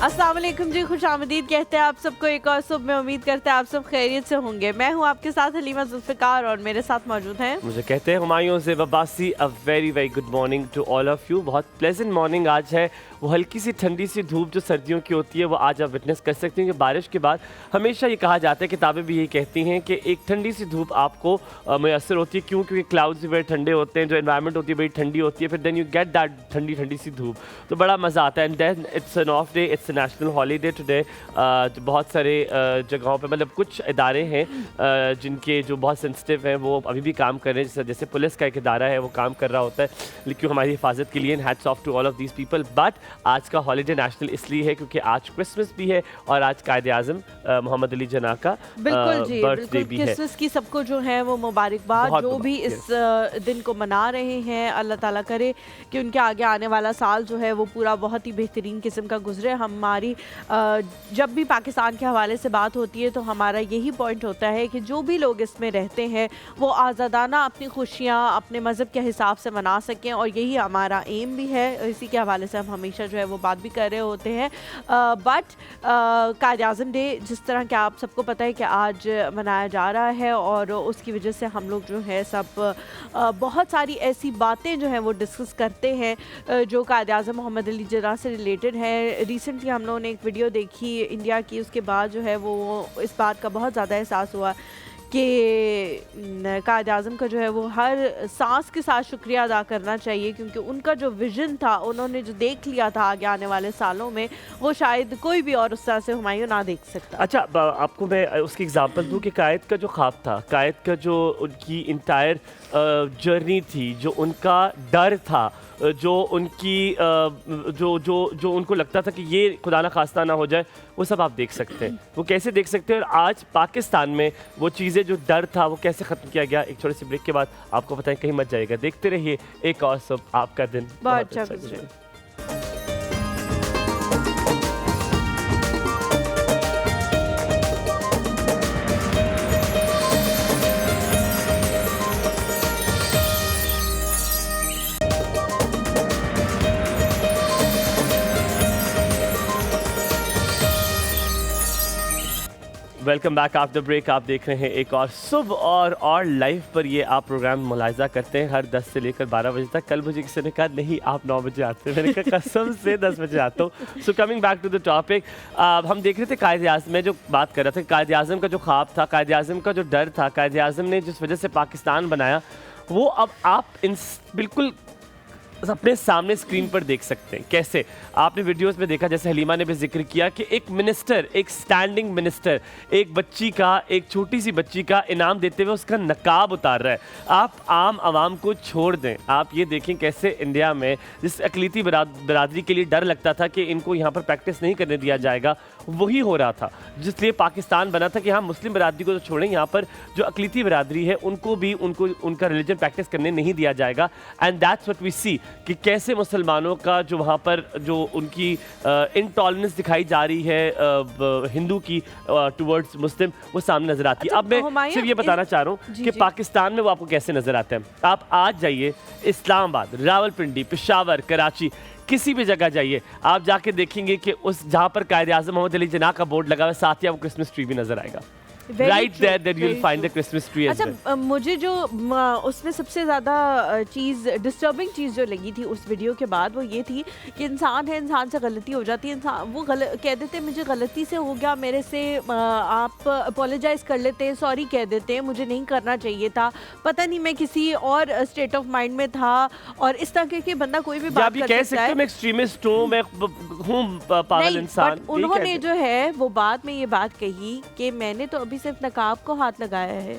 अस्सलाम वालेकुम जी, खुश आमदीद कहते हैं आप सबको एक और सुबह में। उम्मीद करते हैं आप सब खैरियत से होंगे। मैं हूं आपके साथ हलीमा जुल्फ़िकार और मेरे साथ मौजूद हैं मुझे कहते हैं हुमायूं से Abbasi. A very very good morning to all of you. बहुत प्लेजेंट मॉर्निंग आज है। वो हल्की सी ठंडी सी धूप जो सर्दियों की होती है वो आज आप विटनेस कर सकते हैं कि बारिश के बाद हमेशा ये कहा जाता है, किताबें भी यही कहती हैं कि एक ठंडी सी धूप आपको मैसर होती है। क्यों? क्योंकि क्लाउड्स भी बड़े ठंडे होते हैं, जो एनवायरनमेंट होती है बड़ी ठंडी होती है, फिर देन यू गेट दैट ठंडी ठंडी सी धूप, तो बड़ा मज़ा आता है। And then it's an off day, it's national holiday today. बहुत सारे जगहों पे मतलब कुछ इदारे हैं जिनके जो बहुत सेंसिटिव हैं वो अभी भी काम कर रहे हैं। जैसे पुलिस का एक इदारा है वो काम कर रहा होता है लेकिन हमारी हिफाजत के लिए। Hats off to all of these people. But आज का हॉलीडे नेशनल इसलिए है क्योंकि आज क्रिसमस भी है और आज कायद-ए-आज़म मोहम्मद अली जिन्ना का बर्थडे भी है। क्रिसमस की सबको जो है वो मुबारकबाद। जो भी इस दिन को मना रहे हैं, अल्लाह ताला करे कि उनके आगे आने वाला साल जो है वो पूरा बहुत ही बेहतरीन किस्म का गुजरे। हमारी जब भी पाकिस्तान के हवाले से बात होती है तो हमारा यही पॉइंट होता है कि जो भी लोग इसमें रहते हैं वो आज़ादाना अपनी खुशियाँ अपने मज़हब के हिसाब से मना सकें, और यही हमारा एम भी है। इसी के हवाले से हम हमेशा जो है वो बात भी कर रहे होते हैं। बट कायद-ए-आज़म डे जिस तरह के आप सबको पता है कि आज मनाया जा रहा है, और उसकी वजह से हम लोग जो है सब बहुत सारी ऐसी बातें जो हैं वो डिस्कस करते हैं जो कायद-ए-आज़म मोहम्मद अली जिन्ना से रिलेटेड है। रिसेंटली हम लोगों ने एक वीडियो देखी इंडिया की, उसके बाद जो है वो इस बात का बहुत ज़्यादा एहसास हुआ कि कायद-ए-आज़म का जो है वो हर सांस के साथ शुक्रिया अदा करना चाहिए, क्योंकि उनका जो विज़न था, उन्होंने जो देख लिया था आगे आने वाले सालों में, वो शायद कोई भी और उस तरह से हुमायूं ना देख सकता। अच्छा, आपको मैं उसकी एग्जांपल दूं कि कायद का जो ख्वाब था, कायद का जो उनकी इंटायर जर्नी थी, जो उनका डर था, जो उनकी जो जो जो उनको लगता था कि ये खुदा ना खास्ता ना हो जाए, वो सब आप देख सकते हैं। वो कैसे देख सकते हैं, और आज पाकिस्तान में वो चीज़ें, जो डर था, वो कैसे ख़त्म किया गया। एक छोटे से ब्रेक के बाद आपको पता है, कहीं मत जाइएगा, देखते रहिए एक और सब। आपका दिन बहुत अच्छा गुजरे। Welcome back after break. आप देख रहे हैं एक और सुबह और लाइव पर ये आप प्रोग्राम मुलाहिज़ा करते हैं हर 10 से लेकर 12 बजे तक। कल मुझे किसी ने कहा नहीं आप 9 बजे आते हैं, मैंने कहा कसम से 10 बजे आता हूँ। So coming back to the topic, हम देख रहे थे कायद-ए-आज़म में जो बात कर रहा था, कायद-ए-आज़म का जो ख्वाब था, कायद-ए-आज़म का जो डर था, कायद-ए-आज़म ने जिस वजह से पाकिस्तान बनाया, वो अब आप बिल्कुल अपने सामने स्क्रीन पर देख सकते हैं। कैसे आपने वीडियोस में देखा, जैसे हलीमा ने भी जिक्र किया कि एक मिनिस्टर, एक स्टैंडिंग मिनिस्टर, एक बच्ची का, एक छोटी सी बच्ची का इनाम देते हुए उसका नकाब उतार रहा है। आप आम आवाम को छोड़ दें, आप ये देखें कैसे इंडिया में जिस अकलीती बरादरी के लिए डर लगता था कि इनको यहाँ पर प्रैक्टिस नहीं करने दिया जाएगा, वही हो रहा था। जिसलिए पाकिस्तान बना था कि हाँ, मुस्लिम बरादरी को तो छोड़ें, यहाँ पर जो अकलीती बरादरी है उनको भी उनका रिलीजन प्रैक्टिस करने नहीं दिया जाएगा। एंड दैट्स व्हाट वी सी कि कैसे मुसलमानों का जो वहाँ पर जो उनकी इनटॉलरेंस दिखाई जा रही है हिंदू की टुवर्ड्स मुस्लिम, वो सामने नजर आती है। अब मैं सिर्फ ये बताना चाह रहा हूँ कि पाकिस्तान में वो आपको कैसे नजर आते हैं। आप आज जाइए इस्लामाबाद, रावलपिंडी, पेशावर, कराची, किसी भी जगह जाइए, आप जाके देखेंगे कि उस जहाँ पर कायद-ए-आज़म मोहम्मद अली जिन्ना का बोर्ड लगा हुआ है, साथ ही आपको क्रिसमस ट्री भी नजर आएगा। Right there that you'll find the Christmas tree as well. अच्छा, मुझे जो उसमें सबसे ज़्यादा डिस्टर्बिंग चीज़ जो लगी थी उस वीडियो के बाद, वो ये थी कि इंसान है, इंसान से गलती हो जाती है, इंसान वो कह देते हैं मुझे गलती से हो गया, मेरे से आप अपोलोजाइज़ कर लेते हैं, सॉरी कह देते हैं, मुझे नहीं करना चाहिए था, पता नहीं मैं किसी और स्टेट ऑफ माइंड में था, और इस तरह के बंदा कोई भी बात कर सकता है। मैं एक्सट्रीमिस्ट हूँ, मैं हूँ पागल इंसान। उन्होंने जो है वो बाद में ये बात कही कि मैंने तो अभी सिर्फ नकाब को हाथ लगाया है,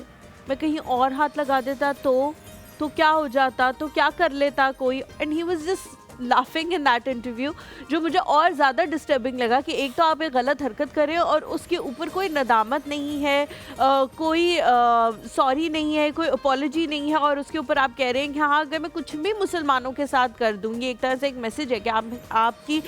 मैं कहीं और हाथ लगा देता तो क्या हो जाता, तो क्या कर लेता कोई। And he was just laughing in that interview, जो मुझे और ज़्यादा डिस्टर्बिंग लगा कि एक तो आप एक गलत हरकत करें और उसके ऊपर कोई नदामत नहीं है, कोई सॉरी नहीं है, कोई अपॉलॉजी नहीं है, और उसके ऊपर आप कह रहे हैं कि हाँ अगर मैं कुछ भी मुसलमानों के साथ कर दूंगी, एक तरह से एक मैसेज है कि आपकी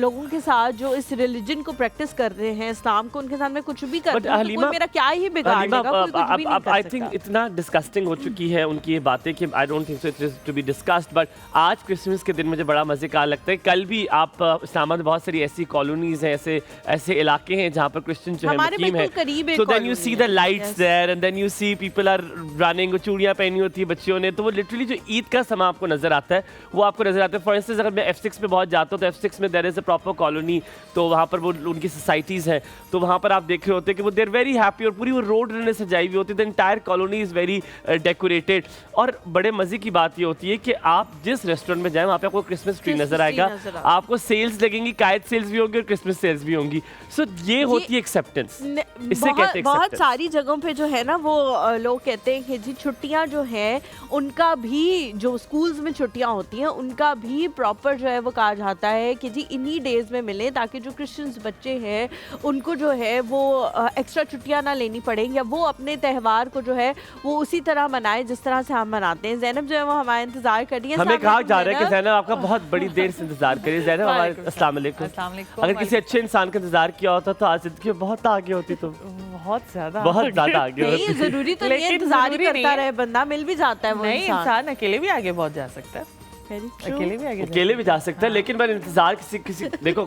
लोगों के साथ जो इस रिलीजन को प्रैक्टिस कर रहे हैं, इस्लाम को, उनके साथ मैं कुछ भी कर दूं तो मेरा क्या ही बिगाड़ लेगा, कोई कुछ भी नहीं कर सकता। आई थिंक इतना डिस्कस्टिंग हो चुकी है उनकी ये बातें कि I don't think so it is to be discussed. But आज क्रिसमस के दिन दिन मुझे बड़ा मजे का लगता है। कल भी आप इस्लामाबाद में बहुत सारी ऐसी कॉलोनीज हैं, ऐसे इलाके हैं जहाँ पर क्रिश्चियन जो है मुकीम है। So then you see the lights there and then you see people are running, चूड़ियाँ पहनी होती है बच्चियों ने, तो वो लिटरली जो ईद का समय आपको नजर आता है वो आपको नजर आता है। फॉर इंस्टेंस अगर मैं F6 में बहुत जाता हूँ तो F6 में there is a proper colony, तो वहाँ पर वो उनकी सोसाइटीज़ हैं, तो वहाँ पर आप देख रहे होते हैं कि वो देर वेरी हैप्पी और पूरी वो रोड ने सजाई हुई होती है। The entire colony is very decorated. और बड़े मज़े की बात ये होती है कि आप जिस रेस्टोरेंट में जाएं वहाँ पे आपको क्रिसमस ट्री नजर आएगा, आपको सेल्स लगेंगी, कायद सेल्स भी होंगी और क्रिसमस सेल्स भी होंगी। सो ये होती है एक्सेप्टेंस, इसे कहते हैं। बहुत सारी जगहों पे जो है ना वो लोग कहते हैं कि जी छुट्टियां जो है उनका भी, जो स्कूल्स में छुट्टियां होती हैं उनका भी प्रॉपर जो है वो कहा जाता है कि जी इन्हीं डेज में मिले, ताकि जो क्रिश्चियंस बच्चे हैं उनको जो है वो एक्स्ट्रा छुट्टियां ना लेनी पड़े, या वो अपने त्यौहार को जो है वो उसी तरह मनाए जिस तरह से हम मनाते हैं। ज़ैनब जो है वो हमारा इंतजार कर रही है। हमें कहा जा रहा है कि ज़ैनब आपका बहुत बड़ी देर से इंतजार करिए। ज़ैनब हमारे अस्सलाम वालेकुम। अगर किसी अच्छे इंसान का इंतजार किया होता तो आज जिंदगी में बहुत आगे होती, तो बहुत ज्यादा आगे होती। जरूरी तो नहीं इंतजार ही करता रहे बंदा, मिल भी जाता है वो इंसान अकेले भी आगे बहुत जा सकता है, अकेले भी जा सकता है, लेकिन मैं इंतजार किसी देखो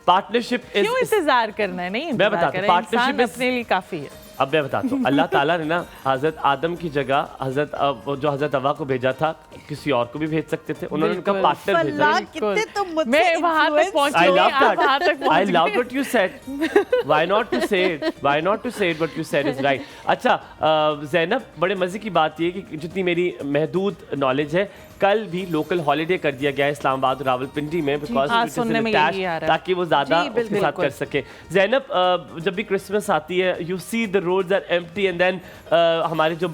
पार्टनरशिप क्यों इंतजार करना है? नहीं, मैं बताता हूँ, पार्टनरशिप अपने लिए काफी है। अब मैं बताता हूँ, अल्लाह ताला ने ना हजरत आदम की जगह हजरत हवा को भेजा था, किसी और को भी भेज सकते थे, उन्होंने उनका पार्टनर भेजा। मैं वहां तक पहुंची। I love what you said. Why not to say it? Why not to say it? What you said is right. अच्छा ज़ैनब, बड़े मजे की बात ये कि जितनी मेरी महदूद नॉलेज है, कल भी लोकल हॉलीडे कर दिया गया है इस्लामाबाद और रावलपिंडी में, बिकॉज ताकि वो ज्यादा उसके साथ कर सके। ज़ैनब, जब भी क्रिसमस आती है you see the roads are empty and then हमारे जो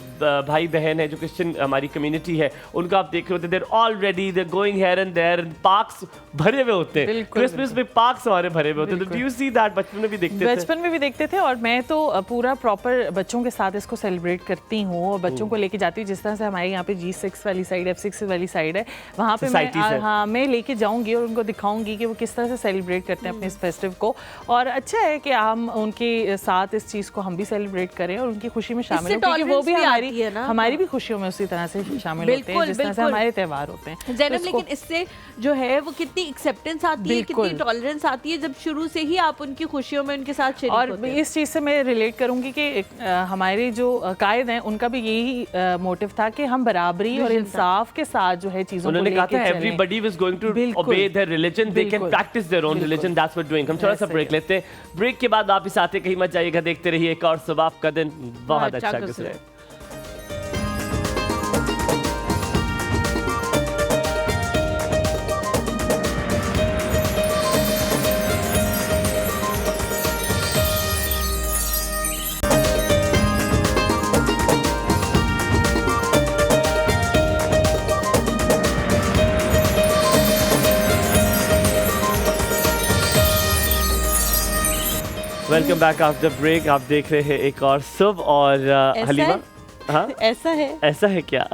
भाई बहन है, जो क्रिश्चियन हमारी कम्युनिटी है, उनको आप देख रहे होते there already there going here and there, parks भरे हुए होते हैं क्रिसमस में, पार्क्स हमारे भरे हुए होते हैं। Do you see that? बचपन में भी देखते थे? बचपन में भी देखते थे, और मैं तो पूरा प्रॉपर बच्चों के साथ इसको सेलिब्रेट करती हूँ और बच्चों को लेके जाती हूँ। जिस तरह से हमारे यहाँ पे G6 वाली साइड, F6 वाली साइड है, वहाँ पे मैं लेके जाऊंगी और उनको दिखाऊंगी कि वो किस तरह से सेलिब्रेट करते हैं अपने इस फेस्टिव को। और अच्छा है कि हम उनके साथ इस चीज़ को हम भी सेलिब्रेट करें और उनकी खुशी में शामिल हों, क्योंकि वो भी हमारी भी खुशियों में उसी तरह से शामिल होते हैं जिस तरह से हमारे त्यौहार होते हैं। ज़ैनब, लेकिन इससे जो है वो कितनी एक्सेप्टेंस आती है, कितनी टॉलरेंस आती है जब शुरू से ही आप उनकी खुशियों में उनके साथ शरीक होते हैं। और इस चीज़ से मैं रिलेट करूंगी कि हमारे जो कायद हैं उनका भी यही मोटिव था कि हम बराबरी और इंसाफ के साथ जो है चीज़ों उन्होंने कहा था everybody was going to obey their religion, they can practice their own religion, that's what doing। हम थोड़ा सा ब्रेक लेते हैं, ब्रेक के बाद वापस आते, कहीं मत जाइएगा, देखते रहिए एक और सुबह आपका दिन बहुत अच्छा गुजरे। Welcome back after break. आप देख रहे हैं एक और सुबह, और हलीमा, हाँ ऐसा है क्या?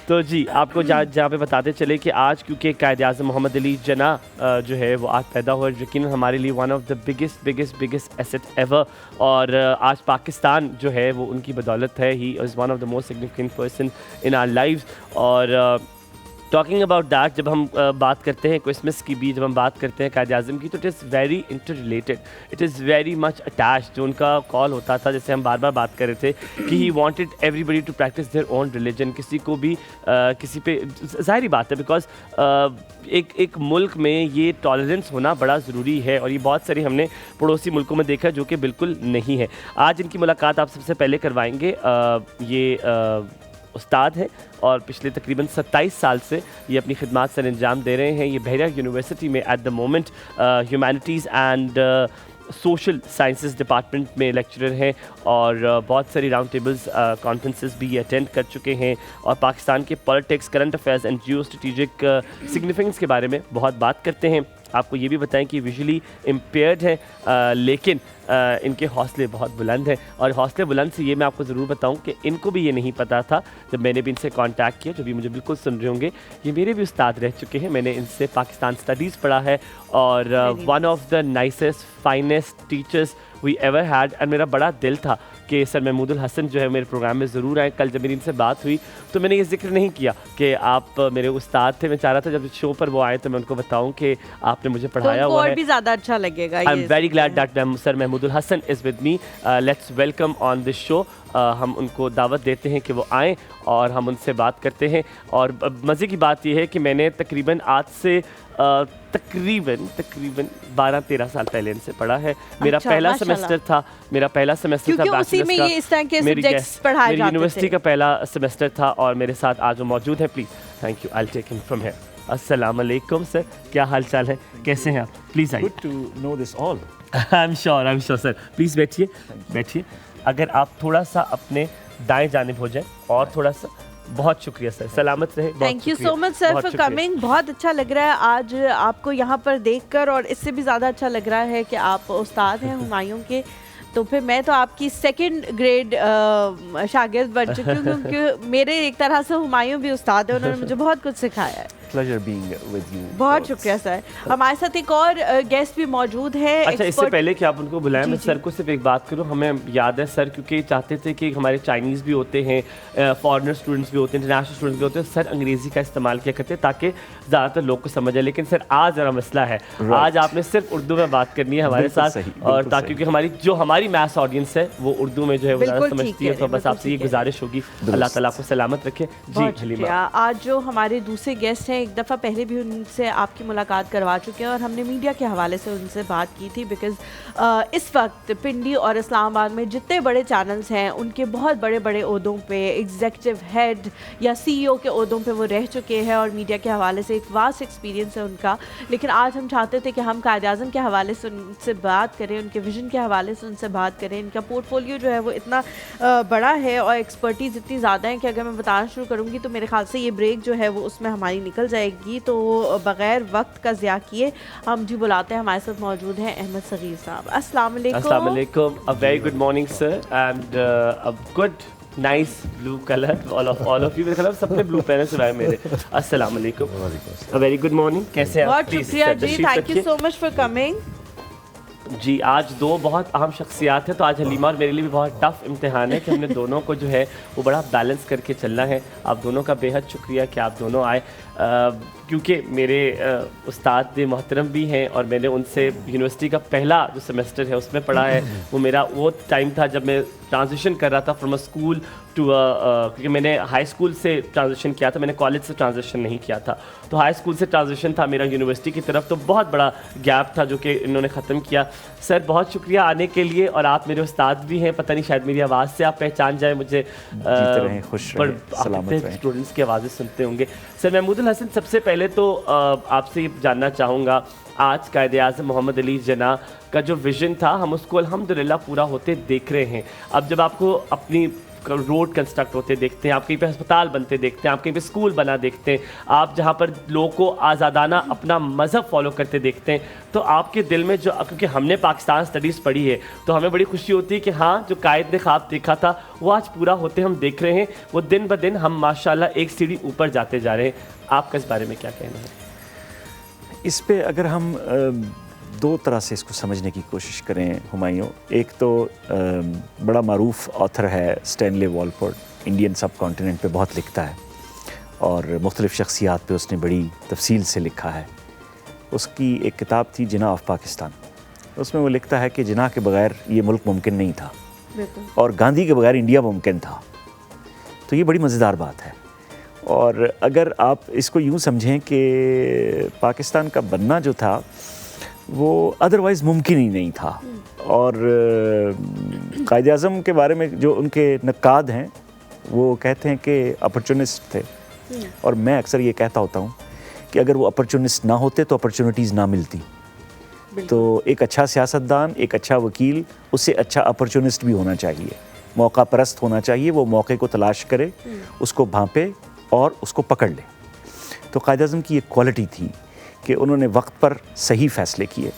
तो जी आपको जहाँ पे बताते चले कि आज क्योंकि कायद आज़म मोहम्मद अली जना जो है वो आज पैदा हुआ, यकीनन हमारे लिए one of the biggest asset ever. और आज पाकिस्तान जो है वो उनकी बदौलत है, he is one of the most significant person in our lives. और टॉकिंग अबाउट दैट, जब हम बात करते हैं क्रिसमस की भी, जब हम बात करते हैं कायद आज़म की, तो it is very inter related, it is very much attached. जो उनका कॉल होता था, जैसे हम बार बार बात कर रहे थे कि he wanted everybody to practice their own religion. किसी को भी किसी पे, ज़ाहिर बात है, बिकॉज एक मुल्क में ये टॉलरेंस होना बड़ा ज़रूरी है, और ये बहुत सारी हमने पड़ोसी मुल्कों में देखा जो कि बिल्कुल नहीं है। आज इनकी मुलाकात आप सबसे पहले करवाएंगे, ये उस्ताद हैं और पिछले तकरीबन 27 साल से ये अपनी खिदमात सर अंजाम दे रहे हैं। ये बहरिया यूनिवर्सिटी में at the moment humanities and social sciences department में लेक्चरर हैं, और बहुत सारी राउंड टेबल्स कॉन्फ्रेंसेस भी अटेंड कर चुके हैं, और पाकिस्तान के politics, current affairs and Jio strategic significance के बारे में बहुत बात करते हैं। आपको ये भी बताएं कि विजुअली इम्पेयर्ड हैं, लेकिन इनके हौसले बहुत बुलंद हैं। और हौसले बुलंद से ये मैं आपको ज़रूर बताऊं कि इनको भी ये नहीं पता था, जब मैंने भी इनसे कांटेक्ट किया, जो भी मुझे बिल्कुल सुन रहे होंगे, ये मेरे भी उस्ताद रह चुके हैं। मैंने इनसे पाकिस्तान स्टडीज़ पढ़ा है, और one of the nicest finest teachers we ever had. And मेरा बड़ा दिल था कि सर महमूदुल हसन जो है मेरे प्रोग्राम में ज़रूर आए। कल जब मेरी इनसे बात हुई तो मैंने ये जिक्र नहीं किया कि आप मेरे उस्ताद थे। मैं चाह रहा था जब शो पर वो आए तो मैं उनको बताऊं कि आपने मुझे पढ़ाया हुआ है। और भी ज़्यादा अच्छा लगेगा। I am very glad that sir Mahmudul Hasan is with me. Let's welcome on this show. हम उनको दावत देते हैं कि वो आएँ और हम उनसे बात करते हैं। और मज़े की बात यह है कि मैंने तकरीबन आज से तकरीबन 12-13 साल पहले इनसे पढ़ा है। मेरा पहला सेमेस्टर था बैचलर्स का। इस तरह के सब्जेक्ट्स पढ़ाए जाते थे। यूनिवर्सिटी का पहला सेमेस्टर था और मेरे साथ आज वो मौजूद है। Please thank you, I will take him from here. अस्सलाम वालेकुम सर, क्या हाल चाल है, कैसे हैं आप? प्लीज़ आइए। Good to know this all. I am sure sir. Please बैठिए। अगर आप थोड़ा सा अपने दाएं जानिब हो जाए और थोड़ा सा। बहुत शुक्रिया सर, सलामत रहे। Thank you so much sir for coming. बहुत अच्छा लग रहा है आज आपको यहाँ पर देखकर, और इससे भी ज़्यादा अच्छा लग रहा है कि आप उस्ताद हैं हुमायूं के। तो फिर मैं तो आपकी 2nd ग्रेड शागिर्द बन चुकी हूँ, क्योंकि मेरे एक तरह से हुमायूं भी उस्ताद है, उन्होंने मुझे बहुत कुछ सिखाया है। Pleasure being with you. बहुत शुक्रिया सर। हमारे साथ एक और गेस्ट भी मौजूद है। अच्छा, इससे पहले कि आप उनको बुलाएं, मैं सर को सिर्फ एक बात करूं। हमें याद है सर, क्योंकि चाहते थे कि हमारे चाइनीज़ भी होते हैं, फॉरेनर स्टूडेंट्स भी होते हैं, इंटरनेशनल स्टूडेंट्स भी होते हैं, सर अंग्रेज़ी का इस्तेमाल किया करते ताकि ज़्यादातर लोग को समझ आए। लेकिन सर आज ज़रा मसला है, आज आपने सिर्फ उर्दू में बात करनी है हमारे साथ, और ताकि क्योंकि हमारी मैथ्स ऑडियंस है वो उर्दू में जो है वो ज़्यादा समझती है। तो बस आपसे ये गुजारिश होगी, अल्लाह ताला आपको सलामत रखे। जी हलीमा। आज जो हमारे दूसरे गेस्ट हैं, एक दफ़ा पहले भी उनसे आपकी मुलाकात करवा चुके हैं और हमने मीडिया के हवाले से उनसे बात की थी, बिकॉज़ इस वक्त पिंडी और इस्लामाबाद में जितने बड़े चैनल्स हैं उनके बहुत बड़े बड़े ओहदों पे, एग्जीक्यूटिव हेड या CEO के ओहदों पे वो रह चुके हैं और मीडिया के हवाले से एक वास्ट एक्सपीरियंस है उनका। लेकिन आज हम चाहते थे कि हम कायद-ए-आज़म के हवाले से उनसे बात करें, उनके विजन के हवाले से उनसे बात करें। इनका पोर्टफोलियो जो है वो इतना बड़ा है और एक्सपर्टीज़ इतनी ज़्यादा है कि अगर मैं बताना शुरू करूँगी तो मेरे ख्याल से ये ब्रेक जो है वो उसमें हमारी निकल जाएगी। तो बगैर वक्त का ज़िया किए हम जी बुलाते हैं, हमारे साथ मौजूद हैं अहमद सगीर साहब। अस्सलाम वालेकुम। अ very good morning sir, and a good nice blue colour all of you. मेरे ख्याल सबने ब्लू पहने सिवाय मेरे। अस्सलाम वालेकुम। अ वेरी गुड मॉर्निंग, कैसे हैं आप? बहुत शुक्रिया जी, thank you so much for coming. जी आज दो बहुत अहम शख्सियात हैं, तो आज हलीमा और मेरे लिए भी बहुत टफ इम्तिहान है कि हमने दोनों को जो है वो बड़ा बैलेंस करके चलना है। आप दोनों का बेहद शुक्रिया कि आप दोनों आए, क्योंकि मेरे उस्ताद मोहतरम भी हैं और मैंने उनसे यूनिवर्सिटी का पहला जो सेमेस्टर है उसमें पढ़ा है। वो मेरा वो टाइम था जब मैं ट्रांजिशन कर रहा था फ्रॉम अ स्कूल टू क्योंकि मैंने हाई स्कूल से ट्रांजिशन किया था, मैंने कॉलेज से ट्रांजिशन नहीं किया था। तो हाई स्कूल से ट्रांजिशन था मेरा यूनिवर्सिटी की तरफ, तो बहुत बड़ा गैप था जो कि इन्होंने ख़त्म किया। सर बहुत शुक्रिया आने के लिए, और आप मेरे उस्ताद भी हैं, पता नहीं शायद मेरी आवाज़ से आप पहचान जाए मुझे। खुश रहें, स्टूडेंट्स की आवाज़ें सुनते होंगे। सर महमूदुल हसन, सबसे पहले तो आपसे ये जानना चाहूँगा, आज कायद-ए-आज़म मोहम्मद अली जिन्ना का जो विज़न था हम उसको अल्हम्दुलिल्लाह पूरा होते देख रहे हैं। अब जब आपको अपनी रोड कंस्ट्रक्ट होते देखते हैं, आप कहीं पे अस्पताल बनते देखते हैं, आप कहीं पे स्कूल बना देखते हैं, आप जहाँ पर लोगों को आज़ादाना अपना मज़हब फॉलो करते देखते हैं, तो आपके दिल में जो, क्योंकि हमने पाकिस्तान स्टडीज़ पढ़ी है तो हमें बड़ी खुशी होती है कि हाँ जो कायद ने ख्वाब देखा था वो आज पूरा होते हम देख रहे हैं। वो दिन ब दिन हम माशाल्लाह एक सीढ़ी ऊपर जाते जा रहे हैं। आपका इस बारे में क्या कहना है? इस पे अगर हम दो तरह से इसको समझने की कोशिश करें हुमायूं, एक तो बड़ा मारूफ ऑथर है स्टैनले वॉलपोर्ट, इंडियन सब कॉन्टिनेंट पे बहुत लिखता है और मुख्तलिफ़ शख्सियात पे उसने बड़ी तफसील से लिखा है। उसकी एक किताब थी जिना ऑफ पाकिस्तान, उसमें वो लिखता है कि जिना के बगैर ये मुल्क मुमकिन नहीं था और गांधी के बगैर इंडिया मुमकिन था। तो ये बड़ी मज़ेदार बात है। और अगर आप इसको यूँ समझें कि पाकिस्तान का बनना जो था वो अदरवाइज़ मुमकिन ही नहीं था। और कायद-ए-आज़म के बारे में जो उनके नक्काद हैं वो कहते हैं कि अपॉर्चुनिस्ट थे, और मैं अक्सर ये कहता होता हूँ कि अगर वो अपॉर्चुनिस्ट ना होते तो अपॉर्चुनिटीज़ ना मिलती। तो एक अच्छा सियासतदान, एक अच्छा वकील, उससे अच्छा अपॉर्चुनिस्ट भी होना चाहिए, मौका परस्त होना चाहिए। वो मौके को तलाश करे, उसको भांपे और उसको पकड़ ले। तो कायद-ए-आज़म की एक क्वालिटी थी कि उन्होंने वक्त पर सही फ़ैसले किए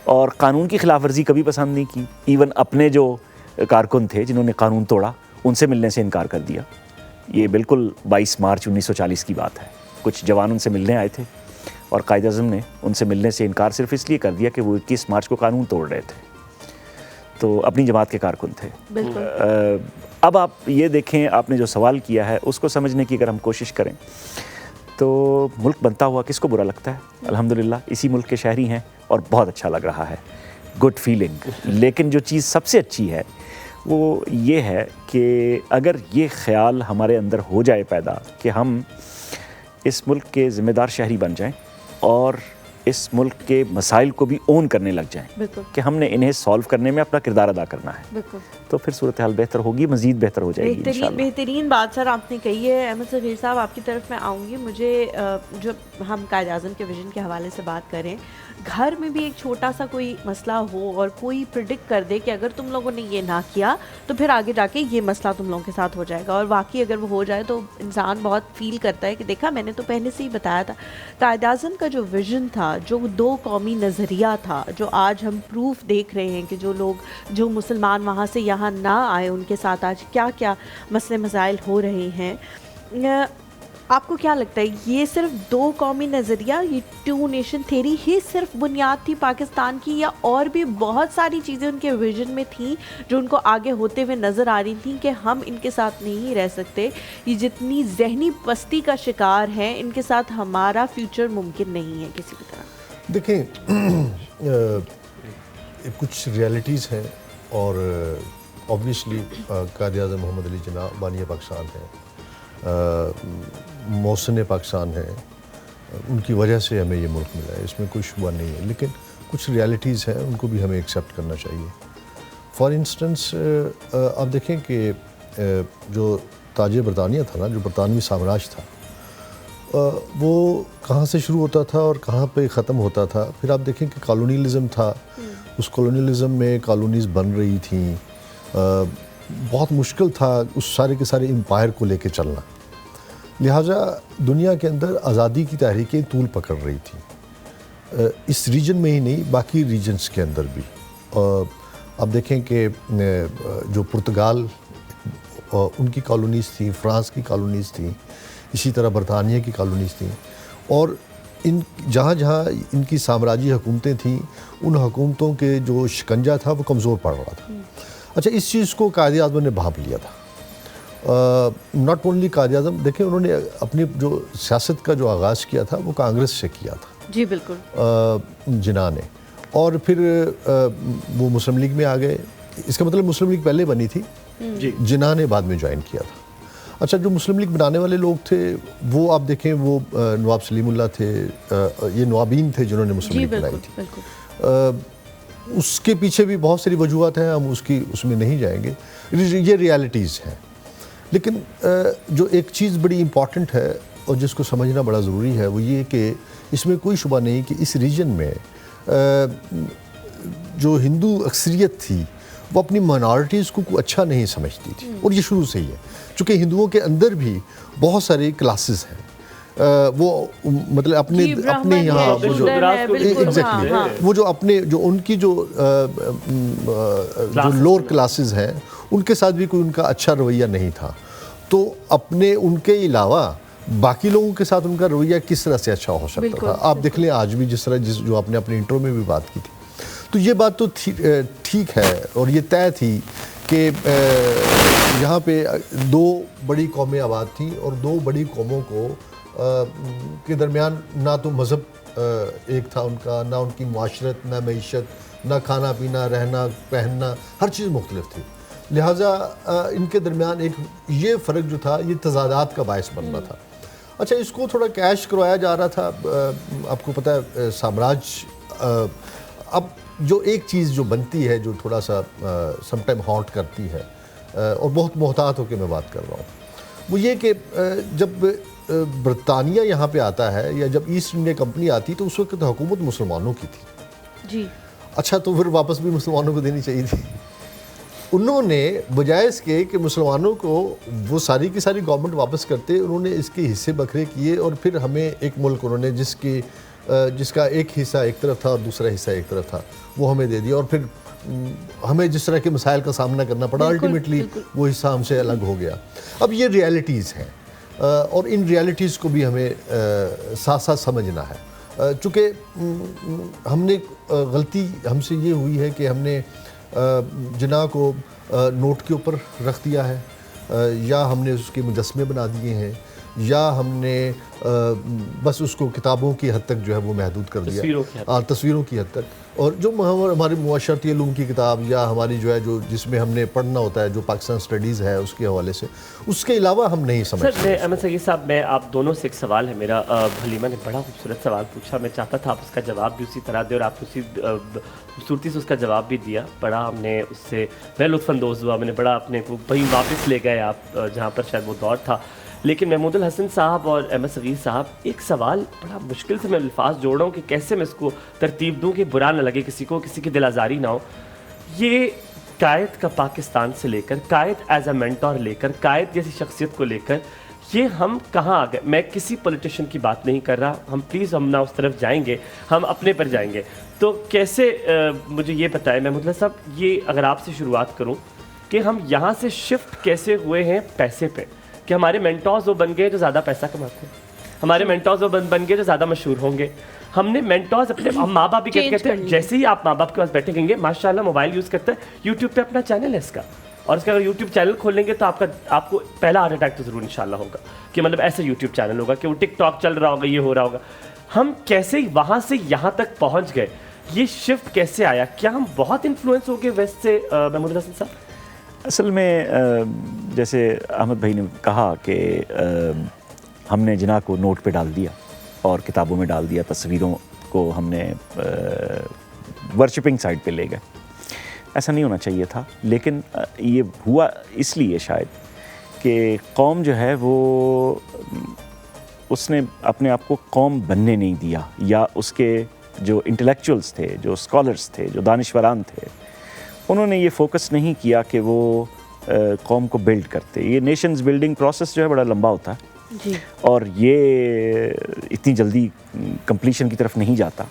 और कानून की खिलाफ वर्जी कभी पसंद नहीं की। इवन अपने जो कारकुन थे जिन्होंने कानून तोड़ा, उनसे मिलने से इनकार कर दिया। ये बिल्कुल 22 मार्च 1940 की बात है। कुछ जवान उनसे मिलने आए थे और कायद-ए-आज़म ने उनसे मिलने से इनकार सिर्फ इसलिए कर दिया कि वो 21 मार्च को कानून तोड़ रहे थे। तो अपनी जमात के कारकुन थे। बिल्कुल। अब आप ये देखें, आपने जो सवाल किया है उसको समझने की अगर हम कोशिश करें तो मुल्क बनता हुआ किसको बुरा लगता है? अल्हम्दुलिल्लाह इसी मुल्क के शहरी हैं और बहुत अच्छा लग रहा है, गुड फीलिंग। लेकिन जो चीज़ सबसे अच्छी है वो ये है कि अगर ये ख्याल हमारे अंदर हो जाए पैदा कि हम इस मुल्क के ज़िम्मेदार शहरी बन जाएं और इस मुल्क के मसाइल को भी ओन करने लग जाएं बिल्कुल। कि हमने इन्हें सॉल्व करने में अपना किरदार अदा करना है, बिल्कुल। तो फिर सूरत हाल बेहतर होगी, मज़ीद बेहतर हो जाएगी इंशाल्लाह। बेहतरीन बात सर आपने कही है। अहमद सगीर साहब, आपकी तरफ मैं आऊँगी। मुझे जो हम कायद आज़म के विजन के हवाले से बात करें, घर में भी एक छोटा सा कोई मसला हो और कोई प्रिडिक्ट कर दे कि अगर तुम लोगों ने ये ना किया तो फिर आगे जाके ये मसला तुम लोगों के साथ हो जाएगा, और वाकई अगर वो हो जाए तो इंसान बहुत फील करता है कि देखा मैंने तो पहले से ही बताया था। कायद आज़म का जो विजन था, जो दो कौमी नज़रिया था, जो आज हम प्रूफ देख रहे हैं कि जो लोग, जो मुसलमान वहाँ से यहाँ ना आए, उनके साथ आज क्या क्या मसले मसाइल हो रहे हैं। आपको क्या लगता है ये सिर्फ दो कौमी नज़रिया, ये टू नेशन थ्योरी ही सिर्फ बुनियाद थी पाकिस्तान की, या और भी बहुत सारी चीज़ें उनके विजन में थी जो उनको आगे होते हुए नज़र आ रही थी कि हम इनके साथ नहीं रह सकते, ये जितनी जहनी पस्ती का शिकार है इनके साथ हमारा फ्यूचर मुमकिन नहीं है किसी भी तरह? देखें, कुछ रियलिटीज़ हैं और ऑब्वियसली कायद-ए-आज़म मोहम्मद अली जिन्ना बानी पाकिस्तान है, मौसन पाकिस्तान है, उनकी वजह से हमें ये मुल्क मिला है, इसमें कोई शुबा नहीं है। लेकिन कुछ रियलिटीज़ हैं, उनको भी हमें एक्सेप्ट करना चाहिए। फॉर इंस्टेंस आप देखें कि जो ताज बरतानिया था ना, जो बरतानवी साम्राज्य था, वो कहाँ से शुरू होता था और कहाँ पे ख़त्म होता था। फिर आप देखें कि कॉलोनियलिज़म था, उस कॉलोनियलिज़म में कॉलोनीज़ बन रही थी, बहुत मुश्किल था उस सारे के सारे एम्पायर को लेके चलना। लिहाजा दुनिया के अंदर आज़ादी की तहरीकें तूल पकड़ रही थी, इस रीजन में ही नहीं बाकी रीजन्स के अंदर भी। आप देखें कि जो पुर्तगाल उनकी कॉलोनीज़ थी, फ़्रांस की कॉलोनीज़ थी, इसी तरह बरतानिया की कॉलोनीज़ थी, और इन जहाँ जहाँ इनकी साम्राज्य हुकूमतें थीं, उन हुकूमतों के जो शिकंजा था वो कमज़ोर पड़ रहा था। अच्छा, इस चीज़ को कायद-ए-आज़म ने भांप लिया था। नॉट ओनली कायद-ए-आज़म, देखें उन्होंने अपनी जो सियासत का जो आगाज़ किया था वो कांग्रेस से किया था। जी बिल्कुल। जिन्ना ने, और फिर वो मुस्लिम लीग में आ गए। इसका मतलब मुस्लिम लीग पहले बनी थी, जिन्ना ने बाद में ज्वाइन किया था। अच्छा, जो मुस्लिम लीग बनाने वाले लोग थे वो आप देखें, वो नवाब सलीमुल्लाह थे, ये नवाबीन थे जिन्होंने मुस्लिम लीग बनाई थी। उसके पीछे भी बहुत सारी वजूहत हैं, हम उसमें नहीं जाएंगे, ये रियलिटीज़ हैं। लेकिन जो एक चीज़ बड़ी इम्पॉर्टेंट है और जिसको समझना बड़ा ज़रूरी है वो ये कि इसमें कोई शुबा नहीं कि इस रीजन में जो हिंदू अक्सरियत थी वो अपनी माइनॉरिटीज़ को अच्छा नहीं समझती थी, और ये शुरू से ही है। चूँकि हिंदुओं के अंदर भी बहुत सारे क्लासेस हैं, वो मतलब अपने यहाँ वो जो एग्जैक्टली वो जो अपने जो उनकी जो लोअर क्लासेस हैं उनके साथ भी कोई उनका अच्छा रवैया नहीं था, तो अपने उनके अलावा बाकी लोगों के साथ उनका रवैया किस तरह से अच्छा हो सकता था। आप देख लें आज भी जिस तरह जो आपने अपने इंट्रो में भी बात की थी, तो ये बात तो ठीक है और ये तय थी कि यहाँ पे दो बड़ी कौमें आबाद थीं और दो बड़ी कौमों को के दरमियान ना तो मज़हब एक था उनका, ना उनकी माशरत, ना मईशत, ना खाना पीना, रहना पहनना, हर चीज़ मुख्तलिफ थी। लिहाजा इनके दरमियान एक ये फ़र्क जो था ये तज़ादात का बायस बन रहा था। अच्छा, इसको थोड़ा कैश करवाया जा रहा था। आपको पता है साम्राज्य, अब जो एक चीज़ जो बनती है जो थोड़ा सा समटाइम हॉट करती है, और बहुत मोहतात होकर मैं बात कर रहा हूँ, वो ये कि जब बरतानिया यहाँ पे आता है या जब ईस्ट इंडिया कंपनी आती तो उस वक्त हुकूमत मुसलमानों की थी जी। अच्छा, तो फिर वापस भी मुसलमानों को देनी चाहिए थी। उन्होंने बजाय इसके कि मुसलमानों को वो सारी की सारी गवर्नमेंट वापस करते, उन्होंने इसके हिस्से बखरे किए और फिर हमें एक मुल्क उन्होंने जिसका एक हिस्सा एक तरफ था और दूसरा हिस्सा एक तरफ था वो हमें दे दिया, और फिर हमें जिस तरह के मसाइल का सामना करना पड़ा, अल्टीमेटली वो हिस्सा हमसे अलग हो गया। अब ये रियलिटीज़ हैं और इन रियलिटीज़ को भी हमें साथ साथ समझना है। चूँकि हमने गलती हमसे ये हुई है कि हमने जिना को नोट के ऊपर रख दिया है, या हमने उसके मुजस्मे बना दिए हैं, या हमने बस उसको किताबों की हद तक जो है वो महदूद कर दिया, तस्वीरों की हद तक। और जो हमारे मुआशरती उलूम की किताब या हमारी जो है जो जिसमें हमने पढ़ना होता है, जो पाकिस्तान स्टडीज़ है उसके हवाले से, उसके अलावा हम नहीं समझते। सर अहमद सगीर साहब, मैं आप दोनों से एक सवाल है मेरा। हलीमा ने बड़ा खूबसूरत सवाल पूछा, मैं चाहता था आप उसका जवाब भी उसी तरह दें और आप उसी खूबसूरती से उसका जवाब भी दिया। बड़ा हमने उससे मैं लुत्फ़अंदोज़ हुआ, मैंने बड़ा अपने को वहीं वापस ले गए आप जहाँ पर शायद वो दौर था। लेकिन महमूदुल हसन साहब और अहमद सगीर साहब, एक सवाल बड़ा मुश्किल से मैं अल्फाज जोड़ रहा हूँ कि कैसे मैं इसको तरतीब दूँ कि बुरा ना लगे किसी को, किसी की दिल आज़ारी ना हो। ये कायद का पाकिस्तान से लेकर, कायद एज अ मेंटोर लेकर, कायद जैसी शख्सियत को लेकर ये हम कहाँ आ गए। मैं किसी पॉलिटिशियन की बात नहीं कर रहा, हम प्लीज़ हम ना उस तरफ जाएंगे, हम अपने पर जाएंगे। तो कैसे मुझे ये बताएं महमूदुल्लाह साहब, ये अगर आपसे शुरुआत करूँ कि हम यहाँ से शिफ्ट कैसे हुए हैं पैसे पे, कि हमारे मेंटोर्स वो बन गए जो ज़्यादा पैसा कमाते हैं, हमारे मेंटोर्स वो बन गए जो ज़्यादा मशहूर होंगे। हमने मेंटोर्स अपने, हम माँ बाप भी कहते हैं, जैसे ही आप माँ बाप के पास बैठेंगे, माशाल्लाह मोबाइल यूज़ करता है, यूट्यूब पे अपना चैनल है इसका, और इसका अगर यूट्यूब चैनल खोलेंगे तो आपको पहला हार्ट अटैक तो ज़रूर इंशाल्लाह होगा कि मतलब ऐसा यूट्यूब चैनल होगा कि वो टिकटॉक चल रहा होगा, ये हो रहा होगा। हम कैसे वहाँ से यहाँ तक पहुँच गए, ये शिफ्ट कैसे आया? क्या हम बहुत इन्फ्लुएंस हो गए वेस्ट से महमूद हसन साहब? असल में जैसे अहमद भाई ने कहा कि हमने जिना को नोट पे डाल दिया और किताबों में डाल दिया, तस्वीरों को हमने वर्शिपिंग साइड पे ले गए। ऐसा नहीं होना चाहिए था, लेकिन ये हुआ इसलिए शायद कि कौम जो है वो उसने अपने आप को कौम बनने नहीं दिया, या उसके जो इंटेलेक्चुअल्स थे, जो स्कॉलर्स थे, जो दानिशवरान थे, उन्होंने ये फोकस नहीं किया कि वो कौम को बिल्ड करते। ये नेशंस बिल्डिंग प्रोसेस जो है बड़ा लंबा होता है जी, और ये इतनी जल्दी कंप्लीशन की तरफ नहीं जाता।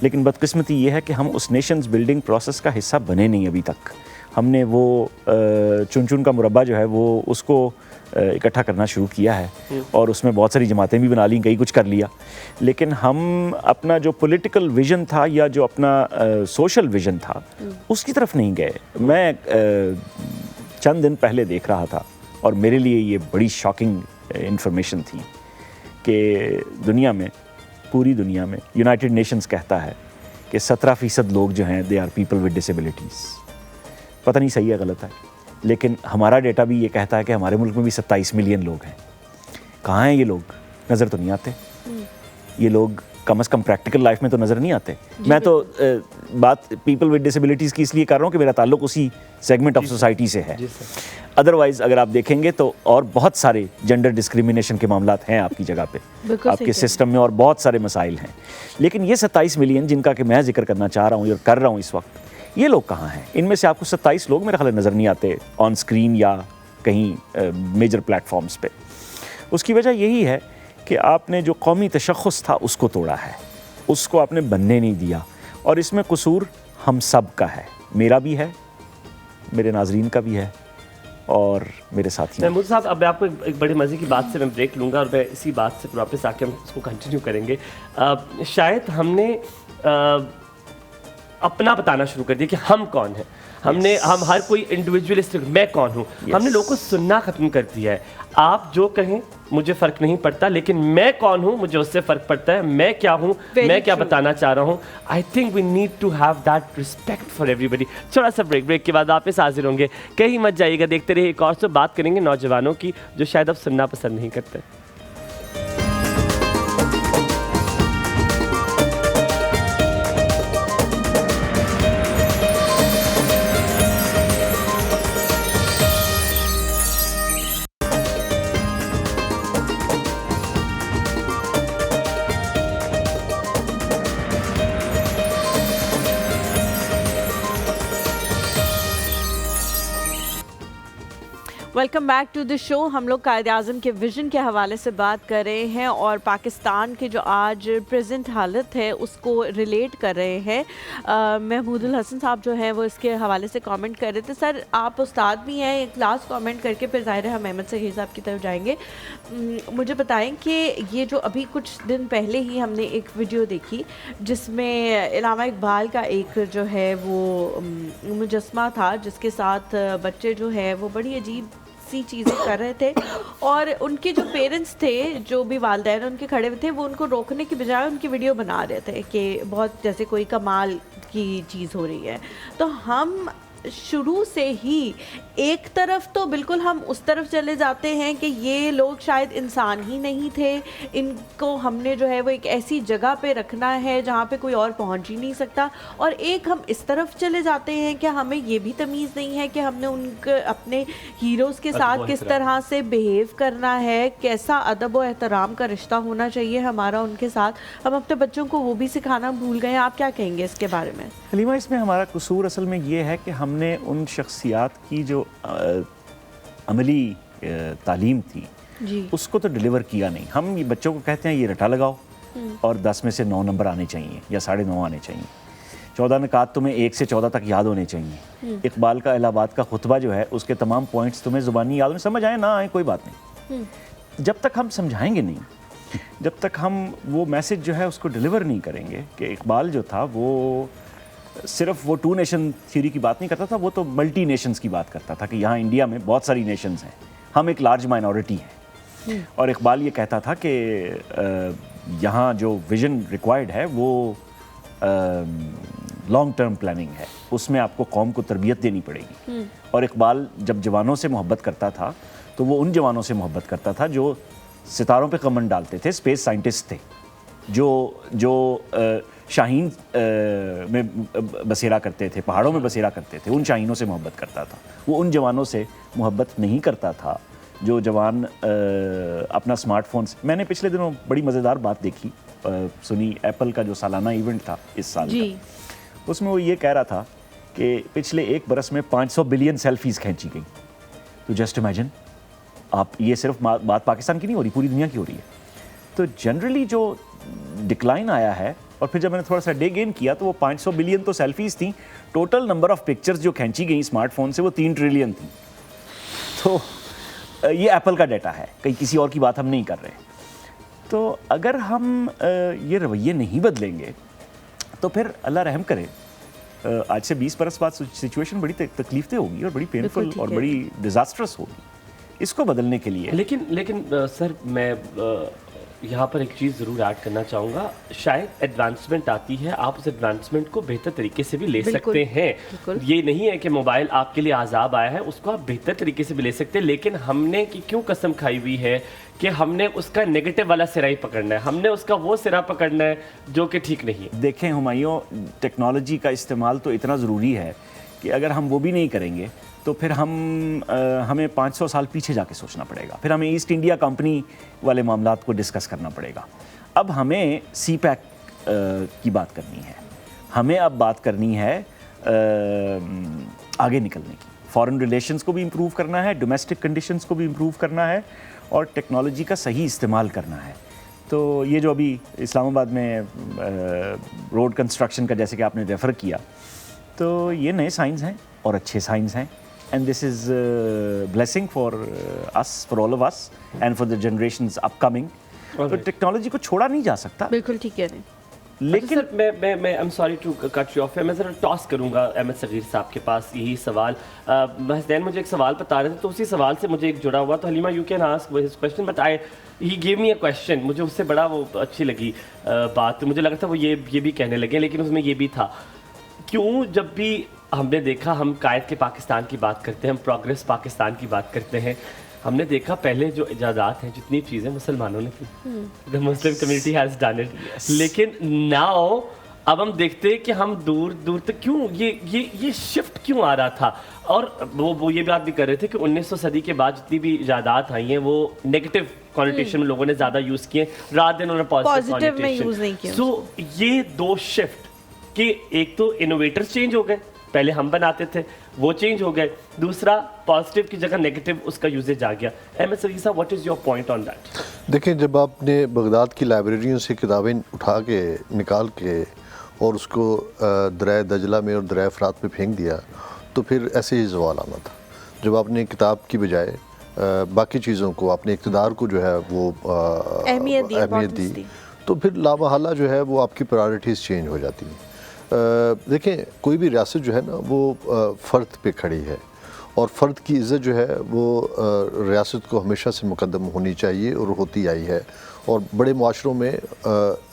लेकिन बदकिस्मती ये है कि हम उस नेशंस बिल्डिंग प्रोसेस का हिस्सा बने नहीं अभी तक। हमने वो चुन चुन का मुरब्बा जो है वो उसको इकट्ठा करना शुरू किया है और उसमें बहुत सारी जमातें भी बना ली, कई कुछ कर लिया, लेकिन हम अपना जो पॉलिटिकल विज़न था या जो अपना सोशल विज़न था उसकी तरफ नहीं गए। मैं चंद दिन पहले देख रहा था और मेरे लिए ये बड़ी शॉकिंग इंफॉर्मेशन थी कि दुनिया में, पूरी दुनिया में यूनाइटेड नेशंस कहता है कि 17% लोग जो हैं they are people with disabilities. पता नहीं सही है गलत है, लेकिन हमारा डेटा भी ये कहता है कि हमारे मुल्क में भी 27 मिलियन लोग हैं। कहाँ हैं ये लोग? नज़र तो नहीं आते। ये लोग कम से कम प्रैक्टिकल लाइफ में तो नज़र नहीं आते। मैं तो बात पीपल विद डिसेबिलिटीज़ की इसलिए कर रहा हूँ कि मेरा ताल्लुक उसी सेगमेंट ऑफ सोसाइटी से है। अदरवाइज़ अगर आप देखेंगे तो और बहुत सारे जेंडर डिस्क्रिमिनेशन के मामलात हैं आपकी जगह पे, आपके सिस्टम में, और बहुत सारे मसाइल हैं। लेकिन ये 27 मिलियन जिनका कि मैं जिक्र करना चाह रहा हूँ और कर रहा हूँ इस वक्त, ये लोग कहाँ हैं? इनमें से आपको 27 लोग मेरे ख्याल नज़र नहीं आते ऑन स्क्रीन या कहीं मेजर प्लेटफॉर्म्स पे। उसकी वजह यही है कि आपने जो कौमी तशख़्ख़ुस था उसको तोड़ा है, उसको आपने बनने नहीं दिया, और इसमें कसूर हम सब का है। मेरा भी है, मेरे नाजरीन का भी है, और मेरे साथी। महमूद साहब, अब मैं आपको एक बड़े मज़े की बात से मैं ब्रेक लूँगा और मैं इसी बात से वापस आके हम इसको कंटिन्यू करेंगे। शायद हमने अपना बताना शुरू कर दिया कि हम कौन हैं। हम हर कोई इंडिविजुअलिस्टिक, मैं कौन हूँ, हमने लोगों को सुनना ख़त्म कर दिया है। आप जो कहें मुझे फ़र्क नहीं पड़ता, लेकिन मैं कौन हूँ मुझे उससे फ़र्क पड़ता है। मैं क्या हूँ, मैं क्या बताना चाह रहा हूँ। I think we need to have that respect for everybody. थोड़ा सा ब्रेक के बाद वापस हाजिर होंगे, कहीं मत जाइएगा, देखते रहिए। एक और से बात करेंगे नौजवानों की जो शायद अब सुनना पसंद नहीं करते। Welcome back to the show. हम लोग कायद-ए-आज़म के विजन के हवाले से बात कर रहे हैं और पाकिस्तान के जो आज प्रेजेंट हालत है उसको रिलेट कर रहे हैं। महमूदुल हसन साहब जो हैं वो इसके हवाले से कमेंट कर रहे थे। सर आप उस्ताद भी हैं, एक लास्ट कमेंट करके फिर ज़ाहिर है हम अहमद सगीर साहब की तरफ जाएंगे। मुझे बताएं कि ये जो अभी कुछ दिन पहले ही हमने एक वीडियो देखी जिसमें इलामा इकबाल का एक जो है वो मुजस्मा था जिसके साथ बच्चे जो है वो बड़ी अजीब सी चीज़ें कर रहे थे और उनके जो पेरेंट्स थे, जो भी वालिदैन उनके खड़े हुए थे, वो उनको रोकने की बजाय उनकी वीडियो बना रहे थे कि बहुत जैसे कोई कमाल की चीज़ हो रही है। तो हम शुरू से ही एक तरफ तो बिल्कुल हम उस तरफ चले जाते हैं कि ये लोग शायद इंसान ही नहीं थे, इनको हमने जो है वो एक ऐसी जगह पे रखना है जहाँ पे कोई और पहुँच ही नहीं सकता, और एक हम इस तरफ चले जाते हैं कि हमें ये भी तमीज़ नहीं है कि हमने उनके अपने हीरोज़ के साथ किस तरह से बिहेव करना है, कैसा अदब व एहतराम का रिश्ता होना चाहिए हमारा उनके साथ। हम अपने बच्चों को वो भी सिखाना भूल गए। आप क्या कहेंगे इसके बारे में? हलीमा, इसमें हमारा कसूर असल में ये है कि हमने उन शख्सियात की जो अमली तालीम थी जी। उसको तो डिलीवर किया नहीं। हम ये बच्चों को कहते हैं ये रटा लगाओ और 10 में से 9 नंबर आने चाहिए या 9.5 आने चाहिए, 14 नकात तुम्हें 1 से 14 तक याद होने चाहिए। इकबाल का इलाहाबाद का खुतबा जो है उसके तमाम पॉइंट्स तुम्हें ज़ुबानी याद में, समझ आए ना आए कोई बात नहीं। जब तक हम समझाएंगे नहीं, जब तक हम वो मैसेज जो है उसको डिलीवर नहीं करेंगे कि इकबाल जो था वो सिर्फ वो 2 नेशन थ्योरी की बात नहीं करता था, वो तो मल्टी नेशंस की बात करता था कि यहाँ इंडिया में बहुत सारी नेशंस हैं, हम एक लार्ज माइनॉरिटी हैं। और इकबाल ये कहता था कि यहाँ जो विजन रिक्वायर्ड है वो लॉन्ग टर्म प्लानिंग है, उसमें आपको कौम को तरबियत देनी पड़ेगी। और इकबाल जब जवानों से मोहब्बत करता था तो वो उन जवानों से मोहब्बत करता था जो सितारों पे कमन डालते थे, स्पेस साइंटिस्ट थे, जो शाहीन में बसेरा करते थे, पहाड़ों में बसेरा करते थे, उन शाहीनों से मोहब्बत करता था। वो उन जवानों से मोहब्बत नहीं करता था जो जवान अपना स्मार्टफोन से। मैंने पिछले दिनों बड़ी मज़ेदार बात देखी, सुनी, एप्पल का जो सालाना इवेंट था इस साल का, उसमें वो ये कह रहा था कि पिछले 1 बरस में 500 बिलियन सेल्फीज़ खींची गई। तो जस्ट इमेजिन आप, ये सिर्फ बात पाकिस्तान की नहीं हो रही, पूरी दुनिया की हो रही है। तो जनरली जो डिक्लाइन आया है, और फिर जब मैंने थोड़ा सा डे गेन किया तो वो 500 बिलियन तो सेल्फीज़ थी, टोटल नंबर ऑफ पिक्चर्स जो खींची गई स्मार्टफोन से वो 3 ट्रिलियन थी। तो ये एप्पल का डाटा है, कहीं किसी और की बात हम नहीं कर रहे। तो अगर हम ये रवैये नहीं बदलेंगे तो फिर अल्लाह रहम करे, आज से 20 बरस बाद सिचुएशन बड़ी तकलीफ होगी और बड़ी पेनफुल और बड़ी डिज़ास्ट्रस होगी। इसको बदलने के लिए लेकिन सर मैं यहाँ पर एक चीज़ ज़रूर ऐड करना चाहूँगा, शायद एडवांसमेंट आती है, आप उस एडवांसमेंट को बेहतर तरीके से भी ले सकते हैं। ये नहीं है कि मोबाइल आपके लिए आज़ाब आया है, उसको आप बेहतर तरीके से भी ले सकते हैं, लेकिन हमने की क्यों कसम खाई हुई है कि हमने उसका नेगेटिव वाला सिरा ही पकड़ना है, हमने उसका वो सिरा पकड़ना है जो कि ठीक नहीं है। देखें हुमायूं, टेक्नोलॉजी का इस्तेमाल तो इतना ज़रूरी है कि अगर हम वो भी नहीं करेंगे तो फिर हमें 500 साल पीछे जाके सोचना पड़ेगा, फिर हमें ईस्ट इंडिया कंपनी वाले मामलात को डिस्कस करना पड़ेगा। अब हमें सीपैक की बात करनी है, हमें अब बात करनी है आगे निकलने की, फॉरेन रिलेशंस को भी इम्प्रूव करना है, डोमेस्टिक कंडीशंस को भी इम्प्रूव करना है और टेक्नोलॉजी का सही इस्तेमाल करना है। तो ये जो अभी इस्लामाबाद में रोड कंस्ट्रक्शन का जैसे कि आपने रेफ़र किया, तो ये नए साइंस हैं और अच्छे साइंस हैं, and this is a blessing for us, for all of us and for the generations upcoming। तो टेक्नोलॉजी को छोड़ा नहीं जा सकता। बिल्कुल ठीक है। लेकिन सर मैं I am sorry to cut you off, मैं ज़रा टॉस करूँगा अहमद सगीर साहब के पास यही सवाल। हसनैन मुझे एक सवाल बता रहे थे तो उसी सवाल से मुझे एक जुड़ा हुआ, तो Halima you can ask his question but he give me a question, मुझे उससे बड़ा वो अच्छी लगी बात, मुझे लगा था वो ये भी कहने लगे, लेकिन उसमें ये भी था, क्यों जब भी हमने देखा, हम कायद के पाकिस्तान की बात करते हैं, हम प्रोग्रेस पाकिस्तान की बात करते हैं, हमने देखा पहले जो इजाज़ात हैं, जितनी चीज़ें मुसलमानों ने की, the Muslim community has done it, लेकिन नाउ अब हम देखते हैं कि हम दूर दूर तक क्यों ये शिफ्ट क्यों आ रहा था। और वो ये बात भी कर रहे थे कि 1900 सदी के बाद जितनी भी इजादात आई हैं वो नेगेटिव कॉन्टेशन में लोगों ने ज़्यादा यूज़ किए रात दिन उन्होंने पॉजिटिव में यूज़ नहीं किया। सो ये 2 शिफ्ट कि एक तो इनोवेटर्स चेंज हो गए पहले हम बनाते थे, वो चेंज हो गए। दूसरा, पॉजिटिव की जगह नेगेटिव उसका यूजेज आ गया। MS Raisa, what is your point on that? देखें, जब आपने बगदाद की लाइब्रेरियों से किताबें उठा के निकाल के और उसको दरिया दजला में और दरिया फरात में फेंक दिया, तो फिर ऐसे ही सवाल आना था। जब आपने किताब की बजाय बाकी चीज़ों को, अपने इक़्तिदार को जो है वो अहमियत दी, तो फिर लामहला जो है वो आपकी प्रायोरिटीज़ चेंज हो जाती हैं। देखें, कोई भी रियासत जो है ना वो फ़र्द पे खड़ी है, और फ़र्द की इज़्ज़त जो है वो रियासत को हमेशा से मुकद्दम होनी चाहिए और होती आई है, और बड़े माशरों में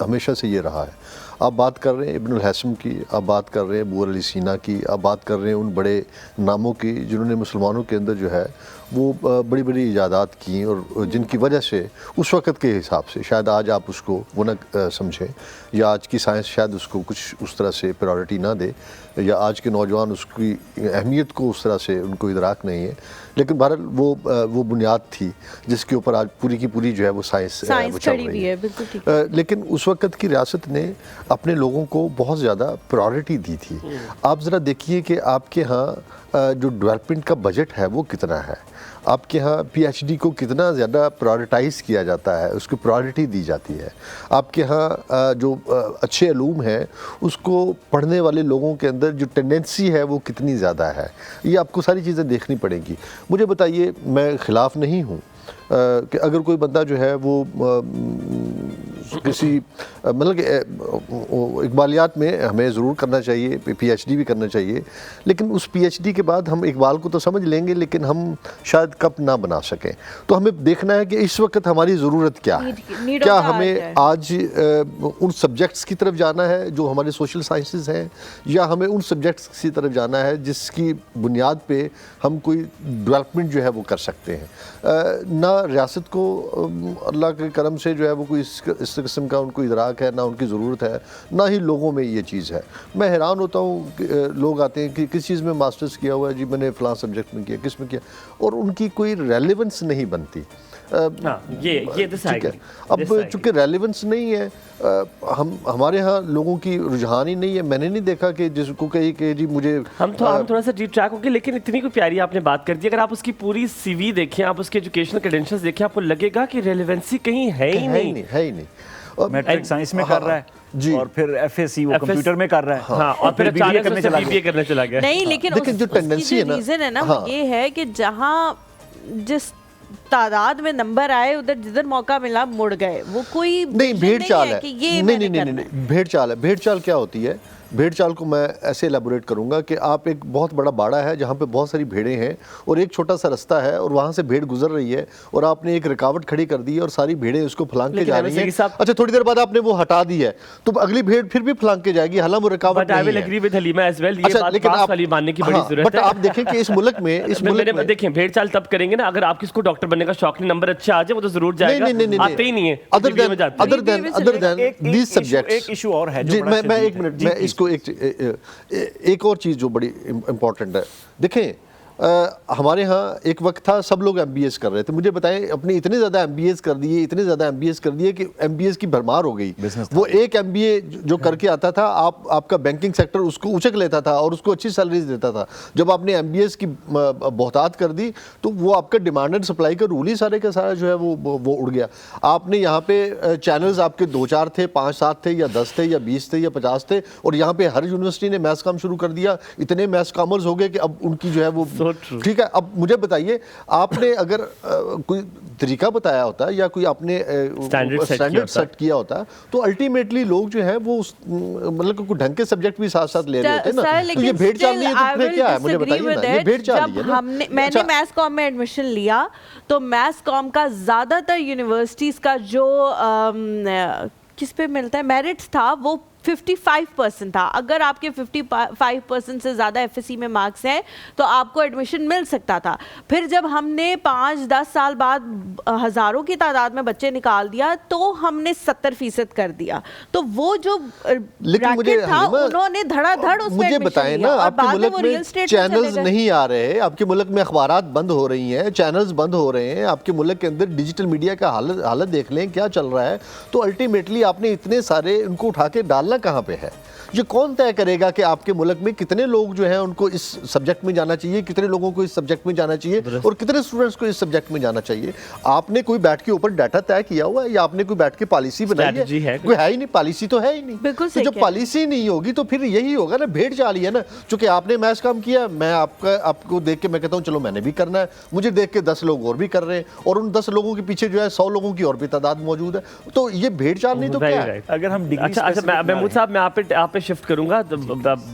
हमेशा से ये रहा है। आप बात कर रहे हैं इब्नुल हैसम की, आप बात कर रहे हैं अबू अली सीना की, आप बात कर रहे हैं उन बड़े नामों की जिन्होंने मुसलमानों के अंदर जो है वो बड़ी बड़ी इजादात की, और जिनकी वजह से उस वक़्त के हिसाब से शायद आज आप उसको वो न समझें, या आज की साइंस शायद उसको कुछ उस तरह से प्रायोरिटी ना दे, या आज के नौजवान उसकी अहमियत को उस तरह से उनको इदराक नहीं है, लेकिन बहरहाल वो बुनियाद थी जिसके ऊपर आज पूरी की पूरी जो है वो साइंस चल रही है। बिल्कुल ठीक। लेकिन उस वक़्त की रियासत ने अपने लोगों को बहुत ज़्यादा प्रायोरिटी दी थी। आप ज़रा देखिए कि आपके यहाँ जो डेवलपमेंट का बजट है वो कितना है, आपके यहाँ PhD को कितना ज़्यादा प्रायोरिटाइज़ किया जाता है, उसको प्रायोरिटी दी जाती है। आपके यहाँ जो अच्छे अलूम हैं उसको पढ़ने वाले लोगों के अंदर जो टेंडेंसी है वो कितनी ज़्यादा है, ये आपको सारी चीज़ें देखनी पड़ेंगी। मुझे बताइए, मैं ख़िलाफ़ नहीं हूँ कि अगर कोई बंदा जो है वो किसी मतलब इकबालियात में हमें ज़रूर करना चाहिए, PhD भी करना चाहिए, लेकिन उस PhD के बाद हम इकबाल को तो समझ लेंगे लेकिन हम शायद कब ना बना सकें। तो हमें देखना है कि इस वक्त हमारी ज़रूरत क्या है, क्या हमें आज उन सब्जेक्ट्स की तरफ जाना है जो हमारे सोशल साइंसेस हैं, या हमें उन सब्जेक्ट्स की तरफ जाना है जिसकी बुनियाद पे हम कोई डेवलपमेंट जो है वो कर सकते हैं। ना रियासत को अल्लाह के करम से जो है वो कोई इस किस्म का उनको इदराक है, ना उनकी ज़रूरत है, ना ही लोगों में ये चीज़ है। मैं हैरान होता हूँ कि लोग आते हैं कि किस चीज़ में मास्टर्स किया हुआ है जी, मैंने फ़लाँ सब्जेक्ट में किया, किस में किया, और उनकी कोई रेलेवेंस नहीं बनती। ये ठीक है, अब चूँकि रेलेवेंस नहीं है, हमारे यहाँ लोगों की रुझान ही नहीं है। मैंने नहीं देखा कि जिसको कही कि जी मुझे हम थोड़ा सा डीप ट्रैक होंगे, लेकिन इतनी कोई प्यारी आपने बात कर दी। अगर आप उसकी पूरी CV देखें, आप उसके एजुकेशनल क्रेडेंशियल्स देखें, आपको लगेगा कि रेलेवेंसी कहीं है ही नहीं। मैट्रिक साइंस में कर रहा है जी, और फिर FSC वो कंप्यूटर में कर रहा है, हाँ, और फिर BBA करने चला गया। नहीं, लेकिन जो टेंडेंसी है ना, रीजन है ना वो ये है कि जहाँ जिस तादाद में नंबर आए उधर जिधर मौका मिला मुड़ गए। वो कोई नहीं भेड़ चाल है कि ये नहीं, भेड़ चाल है। भेड़ चाल क्या होती है? भेड़ चाल को मैं ऐसे एलेबोरेट करूंगा कि आप एक बहुत बड़ा बाड़ा है जहाँ पे बहुत सारी भेड़ें हैं और एक छोटा सा रास्ता है और वहाँ से भेड़ गुजर रही है और आपने एक रुकावट खड़ी कर दी है और सारी भेड़ें उसको फलांग के जा रही हैं। अच्छा, थोड़ी देर बाद आपने वो हटा दी है तो अगली भेड़ फिर भी फलांग के जाएगी, हालांकि वो रुकावट नहीं है। लेकिन आप मानने की बड़ी जरूरत है। बट आप देखें कि इस मुल्क में देखिए, भेड़ चाल तब करेंगे ना अगर आप किसको डॉक्टर बनने का शौक नहीं, नंबर अच्छा आ जाए वो तो जरूर जाएगा, आते ही नहीं है। अदर देन दीस सब्जेक्ट्स, एक इशू और है जी, मैं एक मिनट, मैं इसको एक और चीज़ जो बड़ी इम्पॉर्टेंट है, देखें हमारे यहाँ एक वक्त था सब लोग MBS कर रहे थे। मुझे बताएं, अपने इतने ज़्यादा MBS कर दिए, इतने ज़्यादा MBS कर दिए कि MBS की भरमार हो गई। वो एक MBA जो करके आता था, आपका बैंकिंग सेक्टर उसको उचक लेता था और उसको अच्छी सैलरीज देता था। जब आपने MBS की बहुतात कर दी तो वो आपका डिमांड एंड सप्लाई का रूल ही सारे का सारा जो है वो उड़ गया। आपने यहाँ पे चैनल्स आपके 2-4 थे, 5-7 थे, या 10 थे, या 20 थे, या 50 थे, और यहाँ पे हर यूनिवर्सिटी ने मैथ्स काम शुरू कर दिया। इतने मैथ्स कॉमर्स हो गए कि अब उनकी जो है वो ठीक है। अब मुझे बताइए, आपने अगर कोई तरीका बताया होता या कोई आपने स्टैंडर्ड सेट किया होता तो अल्टीमेटली लोग जो है वो मतलब कोई ढंग के सब्जेक्ट भी साथ साथ ले रहे होते ना। तो ये भेड़ चाल नहीं है तो फिर क्या है, मुझे बताइए ना, ये भेड़ चाल ही है ना। मैंने मैथ्स कॉम में एडमिशन लिया तो मैथ्स कॉम का ज्यादातर यूनिवर्सिटीज का जो किस पे मिलता है मेरिट्स था वो 55% था। अगर आपके 55% से ज़्यादा FSC में मार्क्स हैं तो आपको एडमिशन मिल सकता था। फिर जब हमने 5-10 साल बाद हज़ारों की तादाद में बच्चे निकाल दिया तो हमने 70% कर दिया। तो वो जो मुझे था उन्होंने धड़ाधड़ उसमें मुझे बताएं ना, आपके मुल्क में चैनल्स नहीं आ रहे, आपके मुल्क में अखबारात बंद हो रही हैं, चैनल्स बंद हो रहे हैं, आपके मुल्क के अंदर डिजिटल मीडिया का हालत देख लें क्या चल रहा है। तो अल्टीमेटली आपने इतने सारे उनको उठा के डालना जाना कहाँ पे है। ये कौन तय करेगा कि आपके मुल्क में कितने लोग जो हैं उनको इस सब्जेक्ट में जाना चाहिए, कितने लोगों को इस सब्जेक्ट में जाना चाहिए और कितने स्टूडेंट्स को इस सब्जेक्ट में जाना चाहिए। आपने कोई बैठ के ऊपर डाटा तय किया हुआ है या आपने कोई बैठ के पॉलिसी बनाई है? कोई है ही नहीं, पॉलिसी तो है ही नहीं। बिल्कुल तो जब पॉलिसी नहीं होगी तो फिर यही होगा ना, भेड़ चाल ही है ना। चूंकि आपने मैच काम किया, मैं आपको देख के मैं कहता हूँ चलो मैंने भी करना है, मुझे देख के 10 लोग और भी कर रहे हैं और उन 10 लोगों के पीछे जो है 100 लोगों की और भी तादाद मौजूद है। तो ये भेड़ चाल नहीं तो क्या है? अगर हम महमूद साहब मैं आप पे शिफ्ट करूंगा।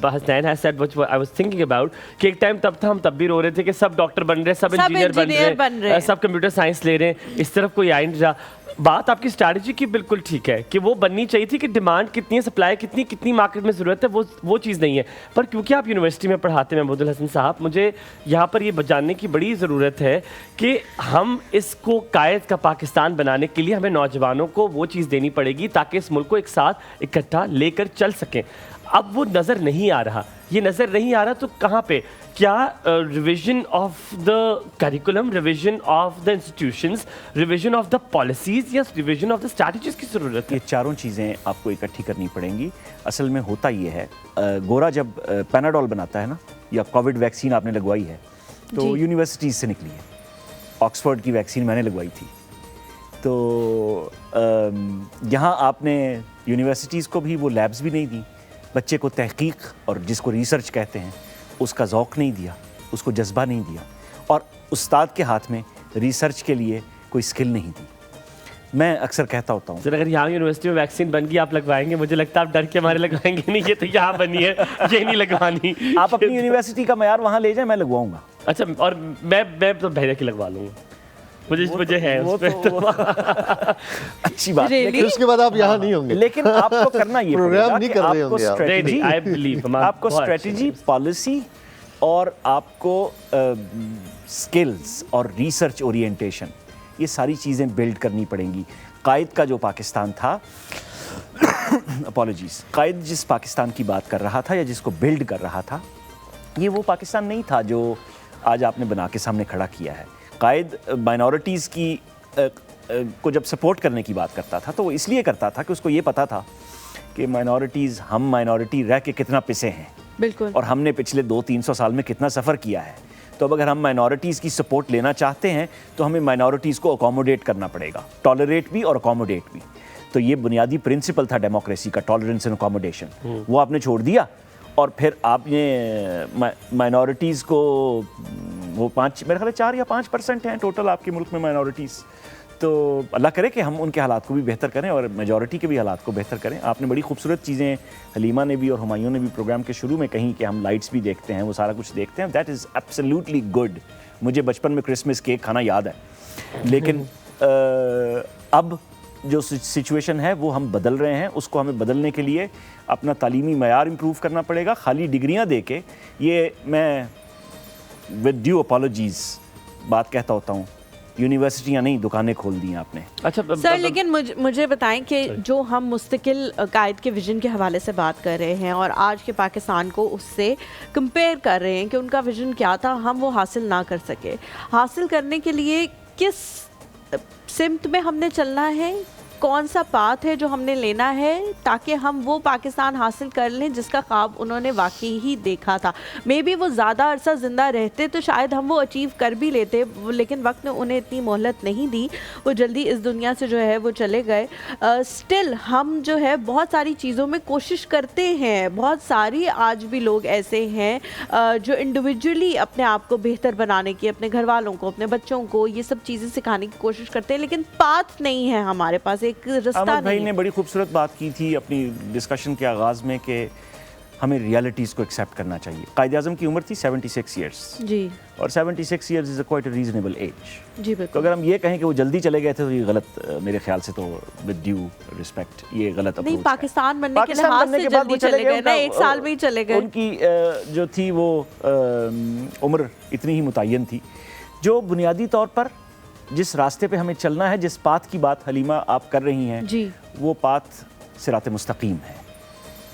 Hasnain has said what I was thinking about कि एक टाइम तब था हम तब भी रो रहे थे कि सब डॉक्टर बन रहे हैं, सब इंजीनियर बन रहे हैं, सब कंप्यूटर साइंस ले रहे हैं, इस तरफ कोई आई नहीं रहा। बात आपकी स्ट्रैटेजी की बिल्कुल ठीक है कि वो बननी चाहिए थी कि डिमांड कितनी है, सप्लाई कितनी मार्केट में ज़रूरत है, वो चीज़ नहीं है। पर क्योंकि आप यूनिवर्सिटी में पढ़ाते हैं महमूद हसन साहब, मुझे यहाँ पर ये जानने की बड़ी ज़रूरत है कि हम इसको कायद का पाकिस्तान बनाने के लिए हमें नौजवानों को वो चीज़ देनी पड़ेगी ताकि इस मुल्क को एक साथ इकट्ठा लेकर चल सकें। अब वो नज़र नहीं आ रहा, ये नज़र नहीं आ रहा तो कहाँ पे? क्या revision of the curriculum, revision of the institutions, revision of the policies या रिवीजन ऑफ द स्ट्रैटेजीज की ज़रूरत है? ये चारों चीज़ें आपको इकट्ठी करनी पड़ेंगी। असल में होता ये है, गोरा जब पैनाडोल बनाता है ना, या कोविड वैक्सीन आपने लगवाई है तो यूनिवर्सिटीज़ से निकली है। ऑक्सफोर्ड की वैक्सीन मैंने लगवाई थी। तो यहाँ आपने यूनिवर्सिटीज़ को भी वो लैब्स भी नहीं दी, बच्चे को तहकीक और जिसको रिसर्च कहते हैं उसका ज़ौक़ नहीं दिया, उसको जज्बा नहीं दिया, और उस्ताद के हाथ में रिसर्च के लिए कोई स्किल नहीं दी। मैं अक्सर कहता होता हूँ, सर अगर यहाँ यूनिवर्सिटी में वैक्सीन बन गई आप लगवाएंगे? मुझे लगता है आप डर के हमारे लगवाएंगे नहीं, ये तो यहाँ बनी है, ये नहीं लगवानी। आप अपनी यूनिवर्सिटी का मयार वहाँ ले जाएं, मैं लगवाऊंगा। अच्छा, और मैं तो भैया की लगवा लूँगा, मुझे है उस पे तो अच्छी बात। लेकिन उसके बाद आप यहाँ नहीं होंगे। लेकिन आपको करना ये प्रोग्राम नहीं कर रहे होंगे आपको स्ट्रेटजी, पॉलिसी और आपको स्किल्स और रिसर्च ओरिएंटेशन, ये सारी चीज़ें बिल्ड करनी पड़ेंगी। कायद का जो पाकिस्तान था अपॉलॉजीज, कायद जिस पाकिस्तान की बात कर रहा था या जिसको बिल्ड कर रहा था, ये वो पाकिस्तान नहीं था जो आज आपने बना के सामने खड़ा किया है। कायद माइनॉरिटीज़ की को जब सपोर्ट करने की बात करता था तो वो इसलिए करता था कि उसको ये पता था कि माइनॉरिटीज़, हम माइनॉरिटी रह के कितना पिसे हैं, बिल्कुल, और हमने पिछले 200-300 साल में कितना सफ़र किया है। तो अब अगर हम माइनॉरिटीज़ की सपोर्ट लेना चाहते हैं तो हमें माइनॉरिटीज़ को अकोमोडेट करना पड़ेगा, टॉलरेट भी और अकोमोडेट भी। तो ये बुनियादी प्रिंसिपल था डेमोक्रेसी का, टॉलरेंस एंड अकोमोडेशन। वो आपने छोड़ दिया और फिर आपने माइनॉरिटीज़ को, वो मेरे ख्याल 4 या 5% हैं टोटल आपके मुल्क में माइनॉरिटीज़। तो अल्लाह करे कि हम उनके हालात को भी बेहतर करें और मेजॉरिटी के भी हालात को बेहतर करें। आपने बड़ी खूबसूरत चीज़ें, हलीमा ने भी और हुमायूं ने भी प्रोग्राम के शुरू में कहीं कि हम लाइट्स भी देखते हैं, वो सारा कुछ देखते हैं। That is absolutely good. मुझे बचपन में क्रिसमस केक खाना याद है, लेकिन अब जो सिचुएशन है वो हम बदल रहे हैं। उसको हमें बदलने के लिए अपना तालीमी मयार इम्प्रूव करना पड़ेगा। खाली डिग्रियाँ दे के, ये मैं विद ड्यू अपॉलॉजीज़ बात कहता होता हूँ, यूनिवर्सिटियाँ नहीं दुकानें खोल दी हैं आपने। अच्छा सर, लेकिन मुझे बताएं कि जो हम मुस्तकिल कायद के विजन के हवाले से बात कर रहे हैं और आज के पाकिस्तान को उससे कंपेयर कर रहे हैं कि उनका विजन क्या था, हम वो हासिल ना कर सके। हासिल करने के लिए किस सिमत में हमने चलना है, कौन सा पाथ है जो हमने लेना है ताकि हम वो पाकिस्तान हासिल कर लें जिसका ख्वाब उन्होंने वाकई ही देखा था। मे बी वो ज़्यादा अरसा ज़िंदा रहते तो शायद हम वो अचीव कर भी लेते, लेकिन वक्त ने उन्हें इतनी मोहलत नहीं दी, वो जल्दी इस दुनिया से जो है वो चले गए। स्टिल हम जो है बहुत सारी चीज़ों में कोशिश करते हैं। बहुत सारी आज भी लोग ऐसे हैं जो इंडिविजुअली अपने आप को बेहतर बनाने की, अपने घर वालों को, अपने बच्चों को ये सब चीज़ें सिखाने की कोशिश करते हैं, लेकिन पाथ नहीं है हमारे पास, अहमद भाई ने बड़ी खूबसूरत बात की थी अपनी डिस्कशन के आगाज़ में कि हमें रियलिटीज़ को एक्सेप्ट करना चाहिए। कायद आज़म की उम्र थी 76 ईयर्स जी, और 76 years is quite a reasonable age जी। तो अगर हम ये कहें कि वो जल्दी चले गए थे तो ये गलत, मेरे ख्याल से तो विद ड्यू रिस्पेक्ट ये गलत अप्रोच है। पाकिस्तान बनने के लिहाज से जल्दी चले गए ना, 1 साल में ही चले गए। उनकी जो थी वो उम्र इतनी ही मुतय्यन थी। जो बुनियादी तौर पर जिस रास्ते पे हमें चलना है, जिस पाथ की बात हलीमा आप कर रही हैं जी, वो पाथ सिरात मुस्तकीम है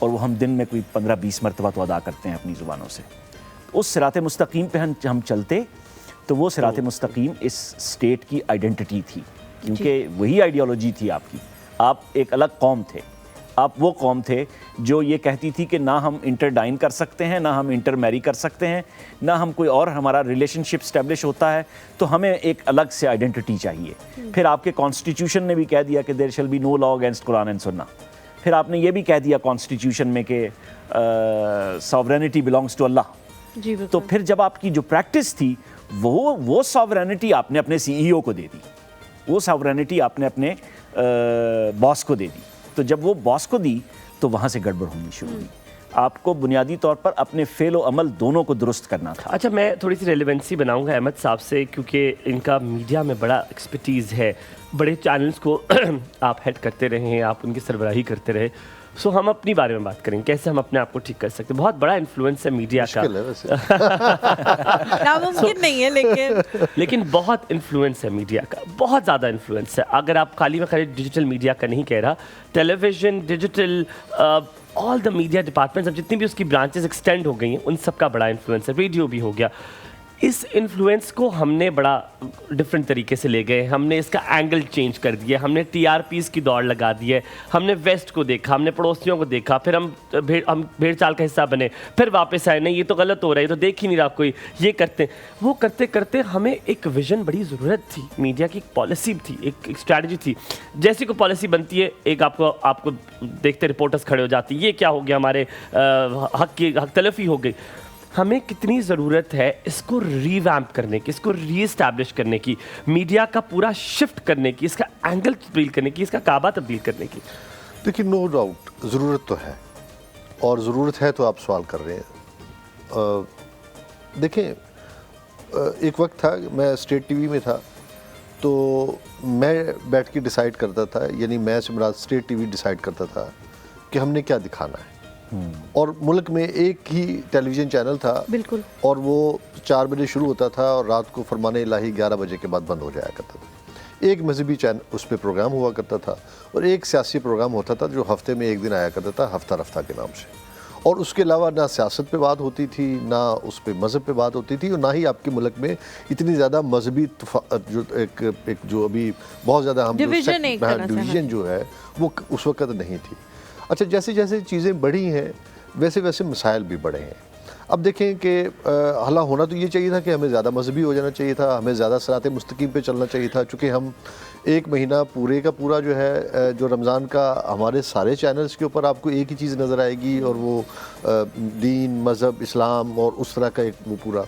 और वो हम दिन में कोई 15-20 मरतबा तो अदा करते हैं अपनी ज़ुबानों से। उस सिरात मुस्तकीम पे हम चलते तो वो सिरात मुस्तकीम इस स्टेट की आइडेंटिटी थी, क्योंकि वही आइडियोलॉजी थी आपकी। आप एक अलग कौम थे, आप वो कौम थे जो ये कहती थी कि ना हम इंटरडाइन कर सकते हैं, ना हम इंटर मैरी कर सकते हैं, ना हम कोई और हमारा रिलेशनशिप स्टैब्लिश होता है, तो हमें एक अलग से आइडेंटिटी चाहिए। फिर आपके कॉन्स्टिट्यूशन ने भी कह दिया कि there shall be no law against Quran and Sunnah. फिर आपने ये भी कह दिया कॉन्स्टिट्यूशन में कि सॉवरेनिटी बिलोंग्स टू अल्लाह। जी तो फिर जब आपकी जो प्रैक्टिस थी वो सॉवरेनिटी आपने अपने सीईओ को दे दी, वो सॉवरेनिटी आपने अपने बॉस को दे दी। तो जब वो बॉस को दी तो वहाँ से गड़बड़ होनी शुरू हुई। आपको बुनियादी तौर पर अपने फेल व अमल दोनों को दुरुस्त करना था। अच्छा, मैं थोड़ी सी रेलेवेंसी बनाऊंगा अहमद साहब से, क्योंकि इनका मीडिया में बड़ा एक्सपर्टीज़ है, बड़े चैनल्स को आप हेड करते रहे हैं, आप उनकी सरबराही करते रहे। सो हम अपनी बारे में बात करेंगे, कैसे हम अपने आप को ठीक कर सकते हैं। बहुत बड़ा इन्फ्लुएंस है मीडिया का, नामुमकिन नहीं है, लेकिन बहुत इन्फ्लुएंस है मीडिया का, बहुत ज़्यादा इन्फ्लुएंस है। अगर आप खाली डिजिटल मीडिया का नहीं कह रहा, television, digital, all the media departments, अब जितनी भी उसकी ब्रांचेस एक्सटेंड हो गई हैं, उन सब का बड़ा इन्फ्लुएंस है। रेडियो भी हो गया। इस इन्फ्लुएंस को हमने बड़ा डिफरेंट तरीके से ले गए, हमने इसका एंगल चेंज कर दिया, हमने टीआरपीज़ की दौड़ लगा दी है, हमने वेस्ट को देखा, हमने पड़ोसियों को देखा, फिर हम भेड़ चाल का हिस्सा बने, फिर वापस आए, नहीं ये तो गलत हो रहा है, ये तो देख ही नहीं रहा कोई, ये करते वो करते करते हमें एक विजन बड़ी ज़रूरत थी, मीडिया की एक पॉलिसी थी, एक स्ट्रैटेजी थी। जैसी कोई पॉलिसी बनती है, एक आपको देखते रिपोर्टर्स खड़े हो जाती, ये क्या हो गया, हमारे हक तलफी हो गई। हमें कितनी ज़रूरत है इसको रीवैम्प करने की, इसको रीएस्टैब्लिश करने की, मीडिया का पूरा शिफ्ट करने की, इसका एंगल तब्दील करने की, इसका काबा तब्दील करने की। देखिए, नो डाउट ज़रूरत तो है, और ज़रूरत है तो आप सवाल कर रहे हैं। देखें, एक वक्त था, मैं स्टेट टीवी में था, तो मैं बैठ के डिसाइड करता था, यानी मैं सिमराज स्टेट टीवी डिसाइड करता था कि हमने क्या दिखाना है। और मुल्क में एक ही टेलीविज़न चैनल था, बिल्कुल, और वो 4 बजे शुरू होता था और रात को फरमाने इलाही 11 बजे के बाद बंद हो जाया करता था। एक मजहबी चैनल उस पर प्रोग्राम हुआ करता था, और एक सियासी प्रोग्राम होता था जो हफ्ते में एक दिन आया करता था, हफ्ता रफ्ता के नाम से। और उसके अलावा ना सियासत पे बात होती थी, ना उस पर मज़हब पे बात होती थी, और ना ही आपके मुल्क में इतनी ज़्यादा मजहबी जो एक जो अभी बहुत ज़्यादा हम डिवीज़न जो है वो उस वक्त नहीं थी। अच्छा, जैसे जैसे चीज़ें बढ़ी हैं वैसे वैसे मसाइल भी बढ़े हैं। अब देखें कि हला होना तो ये चाहिए था कि हमें ज़्यादा मजहबी हो जाना चाहिए था, हमें ज़्यादा सरात मुस्तकीम पे चलना चाहिए था, चूँकि हम एक महीना पूरे का पूरा जो है जो रमज़ान का हमारे सारे चैनल्स के ऊपर आपको एक ही चीज़ नज़र आएगी, और वो दीन, मज़हब, इस्लाम और उस तरह का एक वो पूरा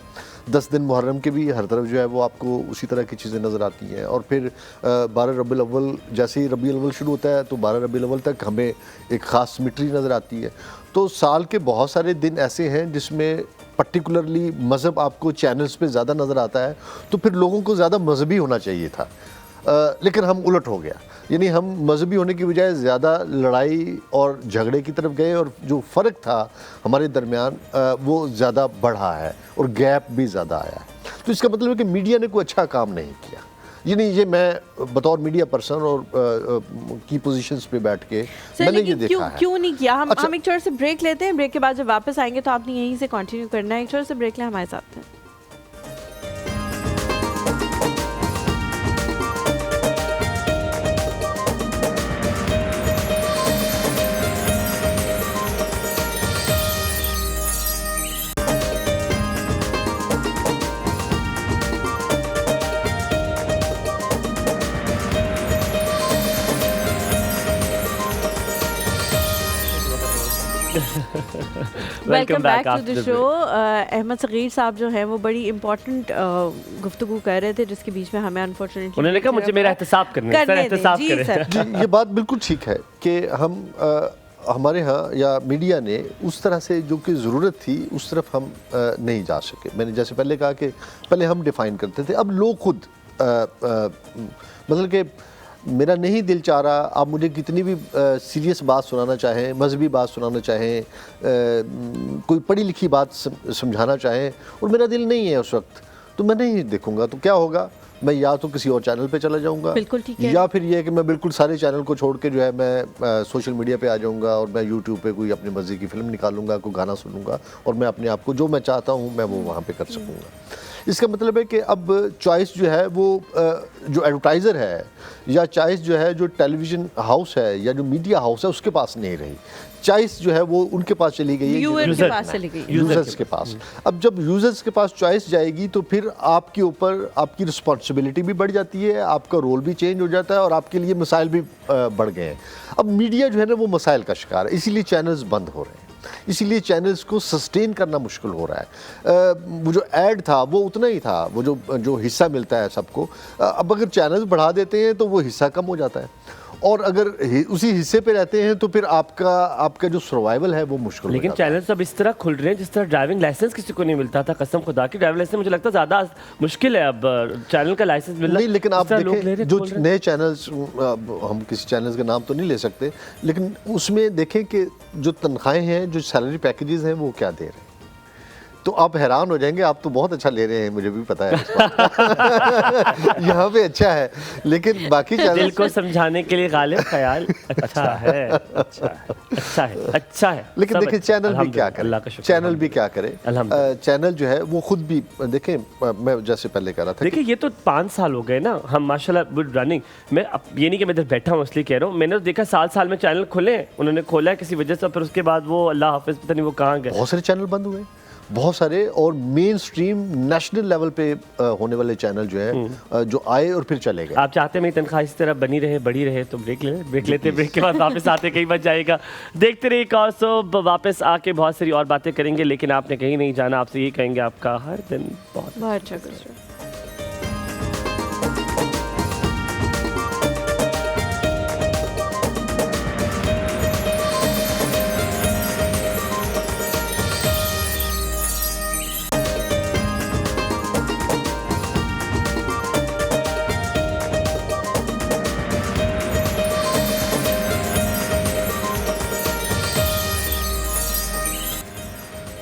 10 दिन मुहर्रम के भी हर तरफ जो है वो आपको उसी तरह की चीज़ें नज़र आती हैं। और फिर 12 रबीउल अव्वल, जैसे ही रबीउल अव्वल शुरू होता है तो 12 रबीउल अव्वल तक हमें एक ख़ास सिमेट्री नज़र आती है। तो साल के बहुत सारे दिन ऐसे हैं जिसमें पर्टिकुलरली मज़हब आपको चैनल्स पे ज़्यादा नज़र आता है, तो फिर लोगों को ज़्यादा मजहबी होना चाहिए था, लेकिन हम उलट हो गया, यानी हम मजहबी होने की बजाय ज़्यादा लड़ाई और झगड़े की तरफ गए, और जो फ़र्क था हमारे दरमियान वो ज़्यादा बढ़ा है और गैप भी ज़्यादा आया है। तो इसका मतलब है कि मीडिया ने कोई अच्छा काम नहीं किया। ये मैं बतौर मीडिया पर्सन और की पोजीशंस पे बैठ के मैंने ये देखा है। क्यों नहीं किया? हम एक छोटे से ब्रेक लेते हैं, ब्रेक के बाद जब वापस आएंगे तो आपने यहीं से कंटिन्यू करना है। एक छोटे से ब्रेक लें, हमारे साथ हैं। Welcome back to the show. Ahmed Sagir साहब जो हैं वो बड़ी इम्पोर्टेंट गुफ्तगू कर रहे थे, जिसके बीच में हमें अनफॉर्चुनेटली उन्होंने कहा मुझे मेरा एहतसाब करना है। जी, ये बात बिल्कुल ठीक है कि हम हमारे यहाँ या मीडिया ने उस तरह से जो कि ज़रूरत थी उस तरफ हम नहीं जा सके। मैंने जैसे पहले कहा कि पहले हम डिफ़ाइन करते थे, अब लोग खुद मतलब कि मेरा नहीं दिल चाह रहा, आप मुझे कितनी भी सीरियस बात सुनाना चाहें, मजहबी बात सुनाना चाहें, कोई पढ़ी लिखी बात समझाना चाहें, और मेरा दिल नहीं है उस वक्त, तो मैं नहीं देखूंगा। तो क्या होगा, मैं या तो किसी और चैनल पे चला जाऊंगा, बिल्कुल ठीक है। या फिर ये है कि मैं बिल्कुल सारे चैनल को छोड़ के जो है मैं सोशल मीडिया पे आ जाऊंगा और मैं यूट्यूब पे कोई अपनी मर्जी की फिल्म निकालूंगा, कोई गाना सुनूंगा और मैं अपने आप को जो मैं चाहता हूँ मैं वो वहाँ पे कर सकूँगा। इसका मतलब है कि अब चॉइस जो है वो जो एडवर्टाइज़र है या चॉइस जो है जो टेलीविज़न हाउस है या जो मीडिया हाउस है उसके पास नहीं रही। चॉइस जो है वो उनके पास चली गई है, व्यूअर के पास चली गई, यूजर्स के पास। अब जब यूजर्स के पास चॉइस जाएगी तो फिर आपके ऊपर आपकी रिस्पॉन्सिबिलिटी भी बढ़ जाती है, आपका रोल भी चेंज हो जाता है और आपके लिए मसाइल भी बढ़ गए हैं। अब मीडिया जो है ना वो मसाइल का शिकार है, इसीलिए चैनल्स बंद हो रहे हैं, इसीलिए चैनल्स को सस्टेन करना मुश्किल हो रहा है। वो जो ऐड था वो उतना ही था, वो जो हिस्सा मिलता है सबको, अब अगर चैनल्स बढ़ा देते हैं तो वो हिस्सा कम हो जाता है और अगर उसी हिस्से पे रहते हैं तो फिर आपका जो सर्वाइवल है वो मुश्किल लेकिन हो जाता है। चैनल्स अब इस तरह खुल रहे हैं जिस तरह ड्राइविंग लाइसेंस किसी को नहीं मिलता था, कसम खुदा की ड्राइविंग लाइसेंस मुझे लगता है ज़्यादा मुश्किल है अब चैनल का लाइसेंस मिलना। नहीं, लेकिन आप देखें जो खोल रहे हैं। नए चैनल्स, हम किसी चैनल्स का नाम तो नहीं ले सकते, लेकिन उसमें देखें कि जो तनख्वाहें हैं, जो सैलरी पैकेजेस हैं वो क्या दे रहे हैं, तो आप हैरान हो जाएंगे। आप तो बहुत अच्छा ले रहे हैं, मुझे भी पता है इस बात। यहाँ पे अच्छा है, लेकिन बाकी दिल चैनल्स को समझाने के लिए गालिब ख्याल अच्छा है, अच्छा है, अच्छा है, अच्छा है। लेकिन सब देखिए अच्छा। चैनल भी क्या अल्हम्दुलिल्लाह, करे, अल्लाह का शुक्र, चैनल भी क्या करे, अल्हम्दुलिल्लाह। चैनल जो है वो खुद भी देखें, मैं जैसे पहले कह रहा था देखिए ये तो 5 साल हो गए ना हम माशाल्लाह गुड रनिंग। मैं ये नहीं कि मैं इधर बैठा हूँ इसलिए कह रहा हूँ, मैंने तो देखा साल में चैनल खुले, उन्होंने खोला है किसी वजह से, फिर उसके बाद वो अल्लाह हाफिज़ पता नहीं वो कहाँ गए। बहुत सारे चैनल बंद हुए, बहुत सारे, और मेन स्ट्रीम नेशनल लेवल पे होने वाले चैनल जो है जो आए और फिर चले गए। आप चाहते हैं मेरी तनख्वाह इस तरह बनी रहे, बढ़ी रहे, तो ब्रेक लेते ब्रेक के बाद वापस आते कहीं बच जाएगा। देखते रहिए एक और सब, वापस आके बहुत सारी और बातें करेंगे, लेकिन आपने कहीं नहीं जाना। आपसे ये कहेंगे आपका हर दिन बहुत अच्छा गुजरे।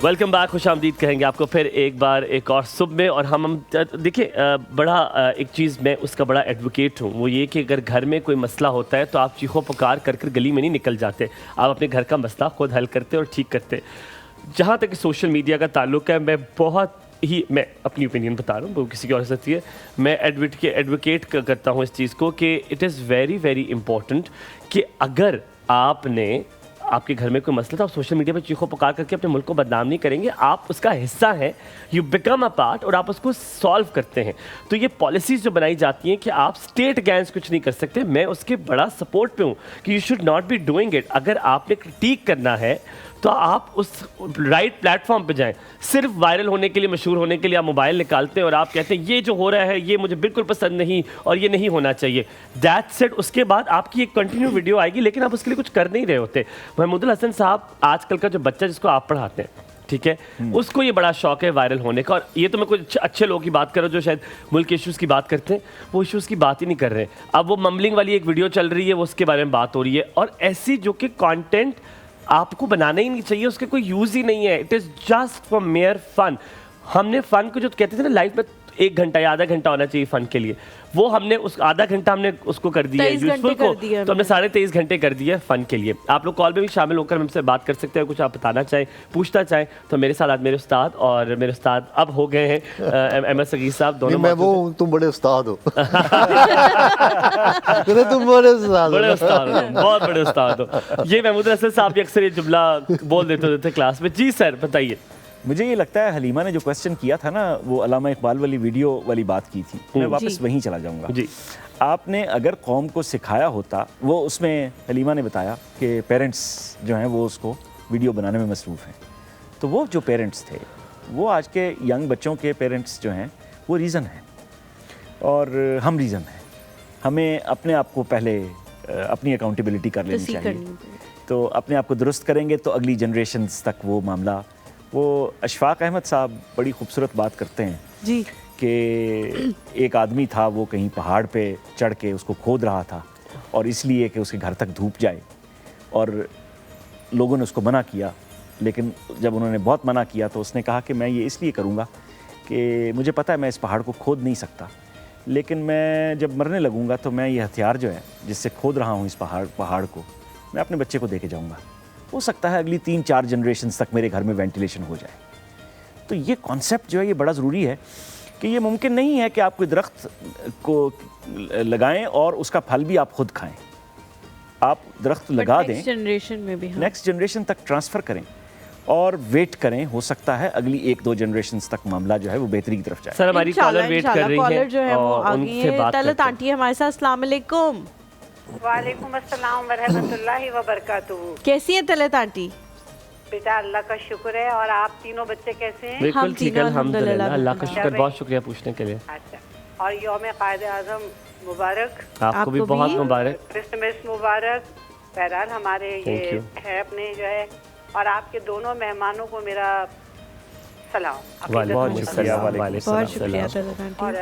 वेलकम बैक, खुश आमदीद कहेंगे आपको फिर एक बार एक और सुबह में। और हम देखिए बड़ा एक चीज़ मैं उसका बड़ा एडवोकेट हूँ, वो ये कि अगर घर में कोई मसला होता है तो आप चीखों पुकार कर गली में नहीं निकल जाते, आप अपने घर का मसला खुद हल करते और ठीक करते। जहाँ तक सोशल मीडिया का ताल्लुक है, मैं अपनी ओपिनियन बता रहा हूँ, वो किसी की और सकती है, मैं एडवोकेट करता हूँ इस चीज़ को कि it is very very important कि अगर आपके घर में कोई मसला था, आप सोशल मीडिया पर चीखों पुकार करके अपने मुल्क को बदनाम नहीं करेंगे, आप उसका हिस्सा हैं, यू बिकम अ पार्ट और आप उसको सॉल्व करते हैं। तो ये पॉलिसीज़ जो बनाई जाती हैं कि आप स्टेट अगेंस्ट कुछ नहीं कर सकते, मैं उसके बड़ा सपोर्ट पे हूँ कि you should not be doing it. अगर आपने क्रिटिक करना है तो आप उस राइट प्लेटफॉर्म पे जाएं। सिर्फ वायरल होने के लिए, मशहूर होने के लिए आप मोबाइल निकालते हैं और आप कहते हैं ये जो हो रहा है ये मुझे बिल्कुल पसंद नहीं और ये नहीं होना चाहिए, दैट्स इट। उसके बाद आपकी एक कंटिन्यू वीडियो आएगी, लेकिन आप उसके लिए कुछ कर नहीं रहे होते। महमूदुल हसन साहब, आजकल का जो बच्चा जिसको आप पढ़ाते हैं, ठीक है, उसको ये बड़ा शौक है वायरल होने का। और ये तो मैं कुछ अच्छे लोगों की बात कर रहा हूँ जो शायद मुल्क के इश्यूज़ की बात करते हैं, वो इश्यूज़ की बात ही नहीं कर रहे। अब वो मम्बलिंग वाली एक वीडियो चल रही है, वो उसके बारे में बात हो रही है, और ऐसी जो कि कंटेंट आपको बनाना ही नहीं चाहिए, उसके कोई यूज़ ही नहीं है, it is just for mere fun. हमने फ़न को जो कहते थे ना लाइफ में 1 घंटा या आधा घंटा होना चाहिए फ़न के लिए, वो हमने उस आधा घंटा हमने उसको कर दिया है यूजफुल को, तो हमने 23.5 घंटे कर दिया है फ़न के लिए। आप लोग कॉल में भी शामिल होकर हमसे बात कर सकते हैं, कुछ आप बताना चाहें, पूछना चाहें तो मेरे साथ आज मेरे उस्ताद, और मेरे उस्ताद अब हो गए हैं अहमद सगीर साहब, दोनों। मैं वो हूँ, तुम बड़े उस्ताद हो। तुम बड़े उस्ताद हो, बहुत बड़े उस्ताद हो। ये महमूद हसन साहब भी अक्सर ये जुमला बोल देते थे क्लास में। जी सर बताइए। मुझे ये लगता है हलीमा ने जो क्वेश्चन किया था ना, वो अल्लामा इकबाल वाली वीडियो वाली बात की थी, मैं वापस वहीं चला जाऊंगा जी। आपने अगर कौम को सिखाया होता, वो उसमें हलीमा ने बताया कि पेरेंट्स जो हैं वो उसको वीडियो बनाने में मसरूफ़ हैं, तो वो जो पेरेंट्स थे वो आज के यंग बच्चों के पेरेंट्स जो हैं वो रीज़न हैं और हम रीज़न हैं। हमें अपने आप को पहले अपनी अकाउंटेबिलिटी कर लेनी चाहिए, तो अपने आप को दुरुस्त करेंगे तो अगली जनरेशन्स तक वो मामला। वो अशफाक अहमद साहब बड़ी खूबसूरत बात करते हैं जी कि एक आदमी था, वो कहीं पहाड़ पे चढ़ के उसको खोद रहा था, और इसलिए कि उसके घर तक धूप जाए, और लोगों ने उसको मना किया, लेकिन जब उन्होंने बहुत मना किया तो उसने कहा कि मैं ये इसलिए करूँगा कि मुझे पता है मैं इस पहाड़ को खोद नहीं सकता, लेकिन मैं जब मरने लगूंगा तो मैं ये हथियार जो है जिससे खोद रहा हूँ इस पहाड़ को, मैं अपने बच्चे को दे के जाऊँगा। हो सकता है अगली 3-4 जनरेशन तक मेरे घर में वेंटिलेशन हो जाए। तो ये कॉन्सेप्ट जो है ये बड़ा ज़रूरी है कि ये मुमकिन नहीं है कि आप कोई दरख्त को लगाएं और उसका फल भी आप खुद खाएं। आप दरख्त लगा दें, नेक्स्ट जनरेशन में भी, नेक्स्ट जनरेशन तक ट्रांसफ़र करें और वेट करें। हो सकता है अगली 1-2 जनरेशन तक मामला जो है वो बेहतरी की तरफ जाए। सर हमारी कॉलर वेट कर रही कॉलर जो है वो और आ गई उनसे है। बात तलत करते हैं। आंटी है हमारे साथ। अस्सलाम वालेकुम। वालेकुम अस्सलाम वरहमतुल्लाहि वबरकातुहू। कैसी है तलत आंटी? बेटा अल्लाह का शुक्र है। और आप तीनों बच्चे कैसे हैं? बिल्कुल हम ठीक है, तीनों अल्हम्दुलिल्लाह, अल्लाह का अल्हम्दुलिल्लाह। शुक्र, बहुत शुक्रिया पूछने के लिए। अच्छा, और यौम कायद आज़म मुबारक, आपको भी आपको बहुत भी। मुबारक। क्रिसमस मुबारक। बहरहाल हमारे Thank ये you. है अपने जो है, और आपके दोनों मेहमानों को मेरा सलाम। वालेकुम बहुत शुक्रिया, अस्सलाम, वालेकुम बहुत अस्सलाम। शुक्रिया तलत आंटी। और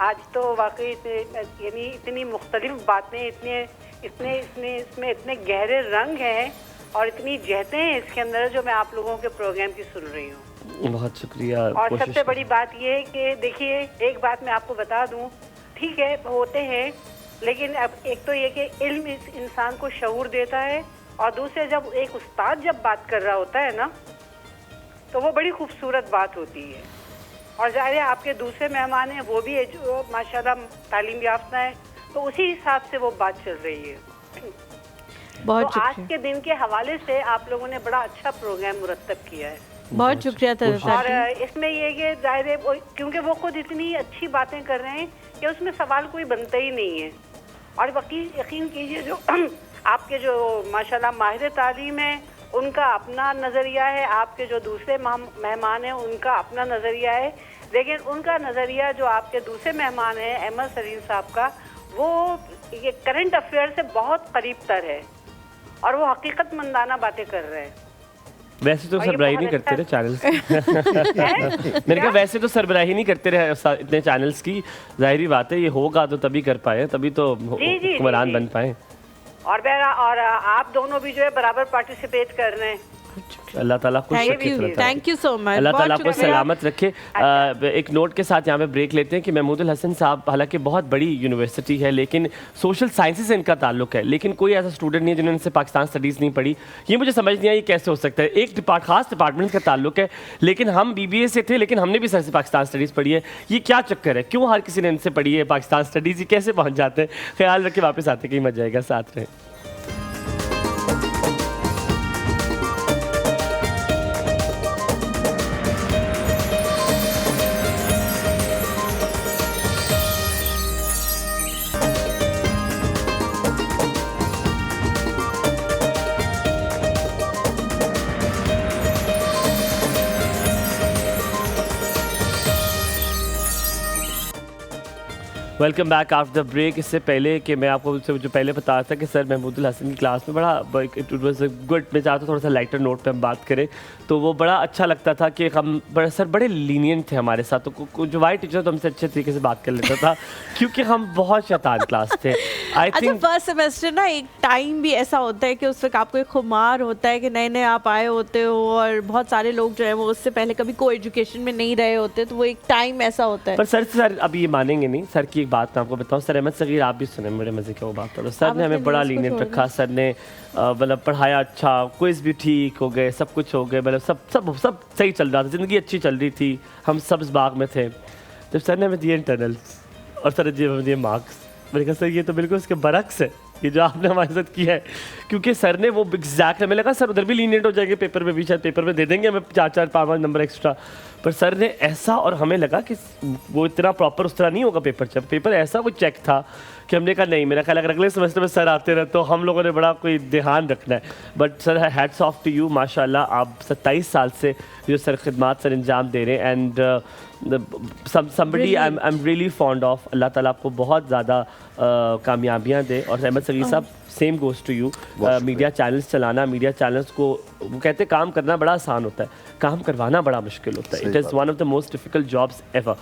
आज तो वाकई यानी इतनी मुख्तलिफ बातें, इसमें इतने गहरे रंग हैं और इतनी जहतें हैं इसके अंदर जो मैं आप लोगों के प्रोग्राम की सुन रही हूँ। बहुत शुक्रिया। और कोशिश सबसे बड़ी बात ये है कि देखिए, एक बात मैं आपको बता दूं, ठीक है होते हैं, लेकिन अब एक तो ये कि इल्म इस इंसान को शऊर देता है, और दूसरे जब एक उस्ताद जब बात कर रहा होता है ना, तो वो बड़ी खूबसूरत बात होती है। और ज़ाहिर है आपके दूसरे मेहमान हैं, वो भी जो माशाल्लाह तालीम याफ्ता है, तो उसी हिसाब से वो बात चल रही है। बहुत तो आज शुक्रिया, के दिन के हवाले से आप लोगों ने बड़ा अच्छा प्रोग्राम मुरतब किया है। बहुत शुक्रिया तलत और आंटी। इसमें ये कि जाहिर है क्योंकि वो खुद इतनी अच्छी बातें कर रहे हैं कि उसमें सवाल कोई बनता ही नहीं है। और यकीन कीजिए, जो आपके जो माशाल्लाह माहिर तालीम है उनका अपना नज़रिया है, आपके जो दूसरे मेहमान हैं उनका अपना नज़रिया है, लेकिन उनका नज़रिया जो आपके दूसरे मेहमान हैं अहमद सलीम साहब का, वो ये करंट अफेयर से बहुत करीब तर है और वो हकीकतमंदाना बातें कर रहे हैं। वैसे तो और ये सरबराही बहुत नहीं करते रहे अच्छा- चैनल्स मैंने कहा वैसे तो सरबराही नहीं करते रहे इतने चैनल्स की, जाहिर बात है ये होगा तो तभी कर पाए, तभी तो जी, हुक्मरान जी। बन पाए। और आप दोनों भी जो है बराबर पार्टिसिपेट कर रहे हैं। अल्लाह ताला खुश थैंक रखे, यू, अल्लाह ताला। Thank you so much. Allah ताला आपको बहुत शुक्रिया। सलामत रखे। एक नोट के साथ यहाँ पे ब्रेक लेते हैं कि महमूदुल हसन साहब हालांकि बहुत बड़ी यूनिवर्सिटी है, लेकिन सोशल साइंसेज से इनका ताल्लुक है, लेकिन कोई ऐसा स्टूडेंट नहीं है जिन्होंने पाकिस्तान स्टडीज़ नहीं पढ़ी। ये मुझे समझ नहीं आया ये कैसे हो सकता है। एक खास डिपार्टमेंट का ताल्लुक है, लेकिन हम BBA से थे, लेकिन हमने भी सर से पाकिस्तान स्टडीज़ पढ़ी है। ये क्या चक्कर है, क्यों हर किसी ने इनसे पढ़ी है पाकिस्तान स्टडीज़, ये कैसे पहुँच जाते हैं? ख्याल रखे, वापस आते कहीं मजा आएगा, साथ रहे। Welcome back after the break. इससे पहले कि मैं आपको जो पहले बता रहा था कि सर महमूदुल हसन की क्लास में बड़ा इट वाज गुड, मैं चाहता हूँ थोड़ा सा लाइटर नोट पे हम बात करें, तो वो बड़ा अच्छा लगता था कि हम सर बड़े लीनियंट थे हमारे साथ। तो जो वाइट टीचर तो हमसे अच्छे तरीके से बात कर लेता था क्योंकि हम बहुत शैतान क्लास थे। आई अच्छा, थिंक फर्स्ट सेमेस्टर ना एक टाइम भी ऐसा होता है कि उस वक्त आपको एक खुमार होता है कि नए नए आप आए होते हो और बहुत सारे लोग जो है वो उससे पहले कभी को एजुकेशन में नहीं रहे होते, तो वो एक टाइम ऐसा होता है। पर सर अब ये मानेंगे नहीं, सर की एक बात मैं आपको बताऊं, सर अहमद सगीर आप भी सुने, बड़े मजे की वो बात करो। सर ने हमें बड़ा लीनियंट रखा, सर ने मतलब पढ़ाया अच्छा, क्विज भी ठीक हो गए, सब कुछ हो गए, मतलब सब सही चल रहा था, ज़िंदगी अच्छी चल रही थी, हम सब्ज़ बाग में थे। जब सर ने हमें दिए इंटरनल्स और सर जी हमें दिए मार्क्स, मैंने कहा सर ये तो बिल्कुल उसके बरक्स है ये जो आपने हमारे साथ किया है, क्योंकि सर ने वो एग्जैक्ट, हमें लगा सर उधर भी लीनियंट हो जाएंगे पेपर में भी, शायद पेपर में दे देंगे हमें 4-4 5-5 नंबर एक्स्ट्रा, पर सर ने ऐसा, और हमें लगा कि वो इतना प्रॉपर उस तरह नहीं होगा पेपर, जब पेपर ऐसा कोई चेक था कि हमने कहा नहीं, मेरा ख्याल अगर अगले सेमेस्टर में सर आते रहे तो हम लोगों ने बड़ा कोई ध्यान रखना है। But sir hats off to you, माशाल्लाह आप 27 साल से जो सर खिदमात सर अंजाम दे रहे हैं, and somebody I'm really fond of, अल्लाह ताला आपको बहुत ज़्यादा कामयाबियाँ दे। और अहमद सगीर साहब same goes to you. Media channels चलाना, मीडिया चैनल्स को वो कहते हैं काम करना बड़ा आसान होता है, काम करवाना बड़ा मुश्किल होता है। It is one of the most difficult jobs ever.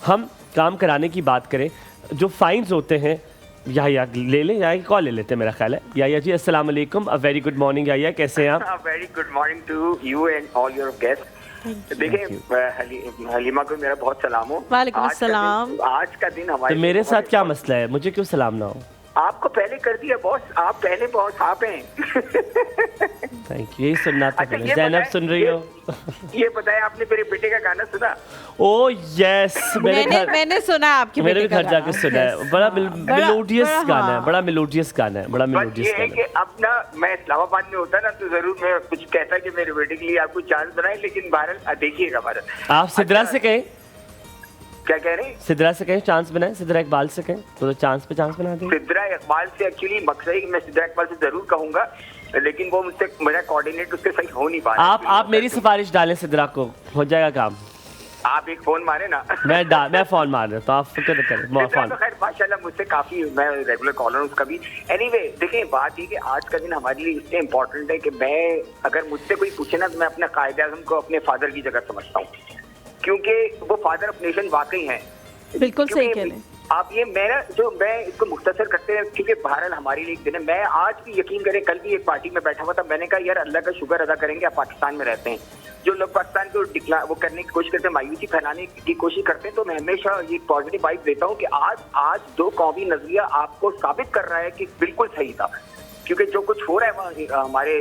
हम काम कराने की बात करें, जो फाइन्स होते हैं, या ले लें या कॉल ले लेते हैं, मेरा ख्याल है। या जी अस्सलाम वालेकुम, अ वेरी गुड मॉर्निंग। या कैसे हैं आप? Very good morning to you and all your guest. देखिए हलीमा को मेरा बहुत सलाम हो। वालेकुम अस्सलाम। आज का दिन हमारे तो मेरे साथ क्या मसला है, मुझे क्यों सलाम ना हो? आपको पहले कर दिया बॉस, आप पहले बॉस आप हैं। थैंक यू, यही सुनना था। अच्छा, ये ज़ैनब बताएं- सुन रही हो? ये बताएं, आपने मेरे बेटे का गाना सुना? ओ यस, मैंने सुना है आपके मेरे भी बेटे का घर जाके गाना। सुना है। बड़ा मेलोडियस बड़ा, गाना है, हाँ। बड़ा मेलोडियस गाना है, बड़ा बस मेलोडियस ये है गाना कि है। अब ना मैं इस्लामाबाद में होता ना तो जरूर मैं कुछ कहता कि मेरे बेटे के लिए आपको चांस बनाए, लेकिन बहरहाल देखिएगा भारत। आप सिद्रा से कहें, क्या कह रहे हैं? सिद्रा से कहें चांस बनाए, सिद्रा इकबाल से कहें तो चांस पे चांस बना दें। सिद्रा इकबाल से एक्चुअली मकसद है कि मैं सिद्रा इकबाल से जरूर कहूंगा, लेकिन वो मुझसे मेरा कोऑर्डिनेट उससे सही हो नहीं पा रहा है। आप मेरी सिफारिश डालें सिद्रा को, हो जाएगा काम। आप एक फोन मारे ना। मैं फोन मार रहा हूँ, तो आप फिक्र न करें। सिद्रा फोन तो खैर माशाल्लाह मुझसे काफी, मैं रेगुलर कॉलर हूँ उसका भी। एनीवे देखिए, बात ये कि आज का दिन हमारे लिए इसलिए इम्पोर्टेंट है कि मैं, अगर मुझसे कोई पूछे ना तो मैं अपने कायदे आज़म को अपने फादर की जगह समझता हूँ, क्योंकि वो फादर ऑफ नेशन वाकई हैं। बिल्कुल सही क्योंकि कह रहे हैं आप ये मैं इसको मुख्तसर करते हैं क्योंकि बहरहाल हमारे लिए एक दिन है। मैं आज भी यकीन करें, कल भी एक पार्टी में बैठा हुआ था, मैंने कहा यार अल्लाह का शुक्र अदा करेंगे आप पाकिस्तान में रहते हैं। जो लोग पाकिस्तान को वो करने की कोशिश करते हैं, मायूसी फैलाने की कोशिश करते हैं, तो मैं हमेशा ये पॉजिटिव वाइब देता हूँ कि आज दो कौमी नजरिया आपको साबित कर रहा है कि बिल्कुल सही था, क्योंकि जो कुछ हो रहा है हमारे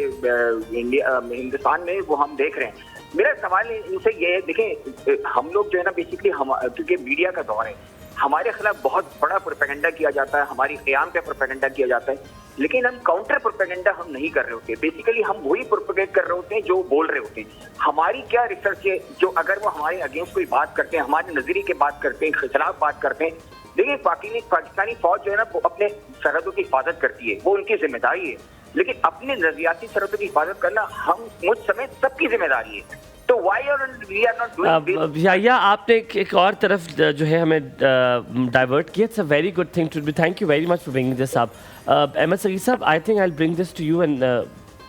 हिंदुस्तान में वो हम देख रहे हैं। मेरा सवाल इनसे ये है, देखें हम लोग जो है ना बेसिकली क्योंकि मीडिया का दौर है, हमारे खिलाफ बहुत बड़ा प्रोपेगेंडा किया जाता है, हमारी क़याम पे प्रोपेगेंडा किया जाता है, लेकिन हम काउंटर प्रोपेगेंडा हम नहीं कर रहे होते। बेसिकली हम वही प्रोपेगेट कर रहे होते हैं जो बोल रहे होते हैं। हमारी क्या रिसर्च है जो अगर वो हमारे अगेंस्ट कोई बात करते हैं, हमारे नजरिए की बात करते हैं, खिलाफ बात करते हैं। देखिए पाकिस्तानी फौज जो है ना वो अपने सरहदों की हिफाजत करती है, वो उनकी जिम्मेदारी है, लेकिन अपने नजरियाती सरहदों की हिफाजत करना हम मुझ समेत सबकी जिम्मेदारी है। तो why we are not doing this? या आपने एक और तरफ जो है हमें डाइवर्ट किया। It's a very good thing to be, thank you very much for bringing this up. Ahmed Sagir साहब, I think I will bring this to you and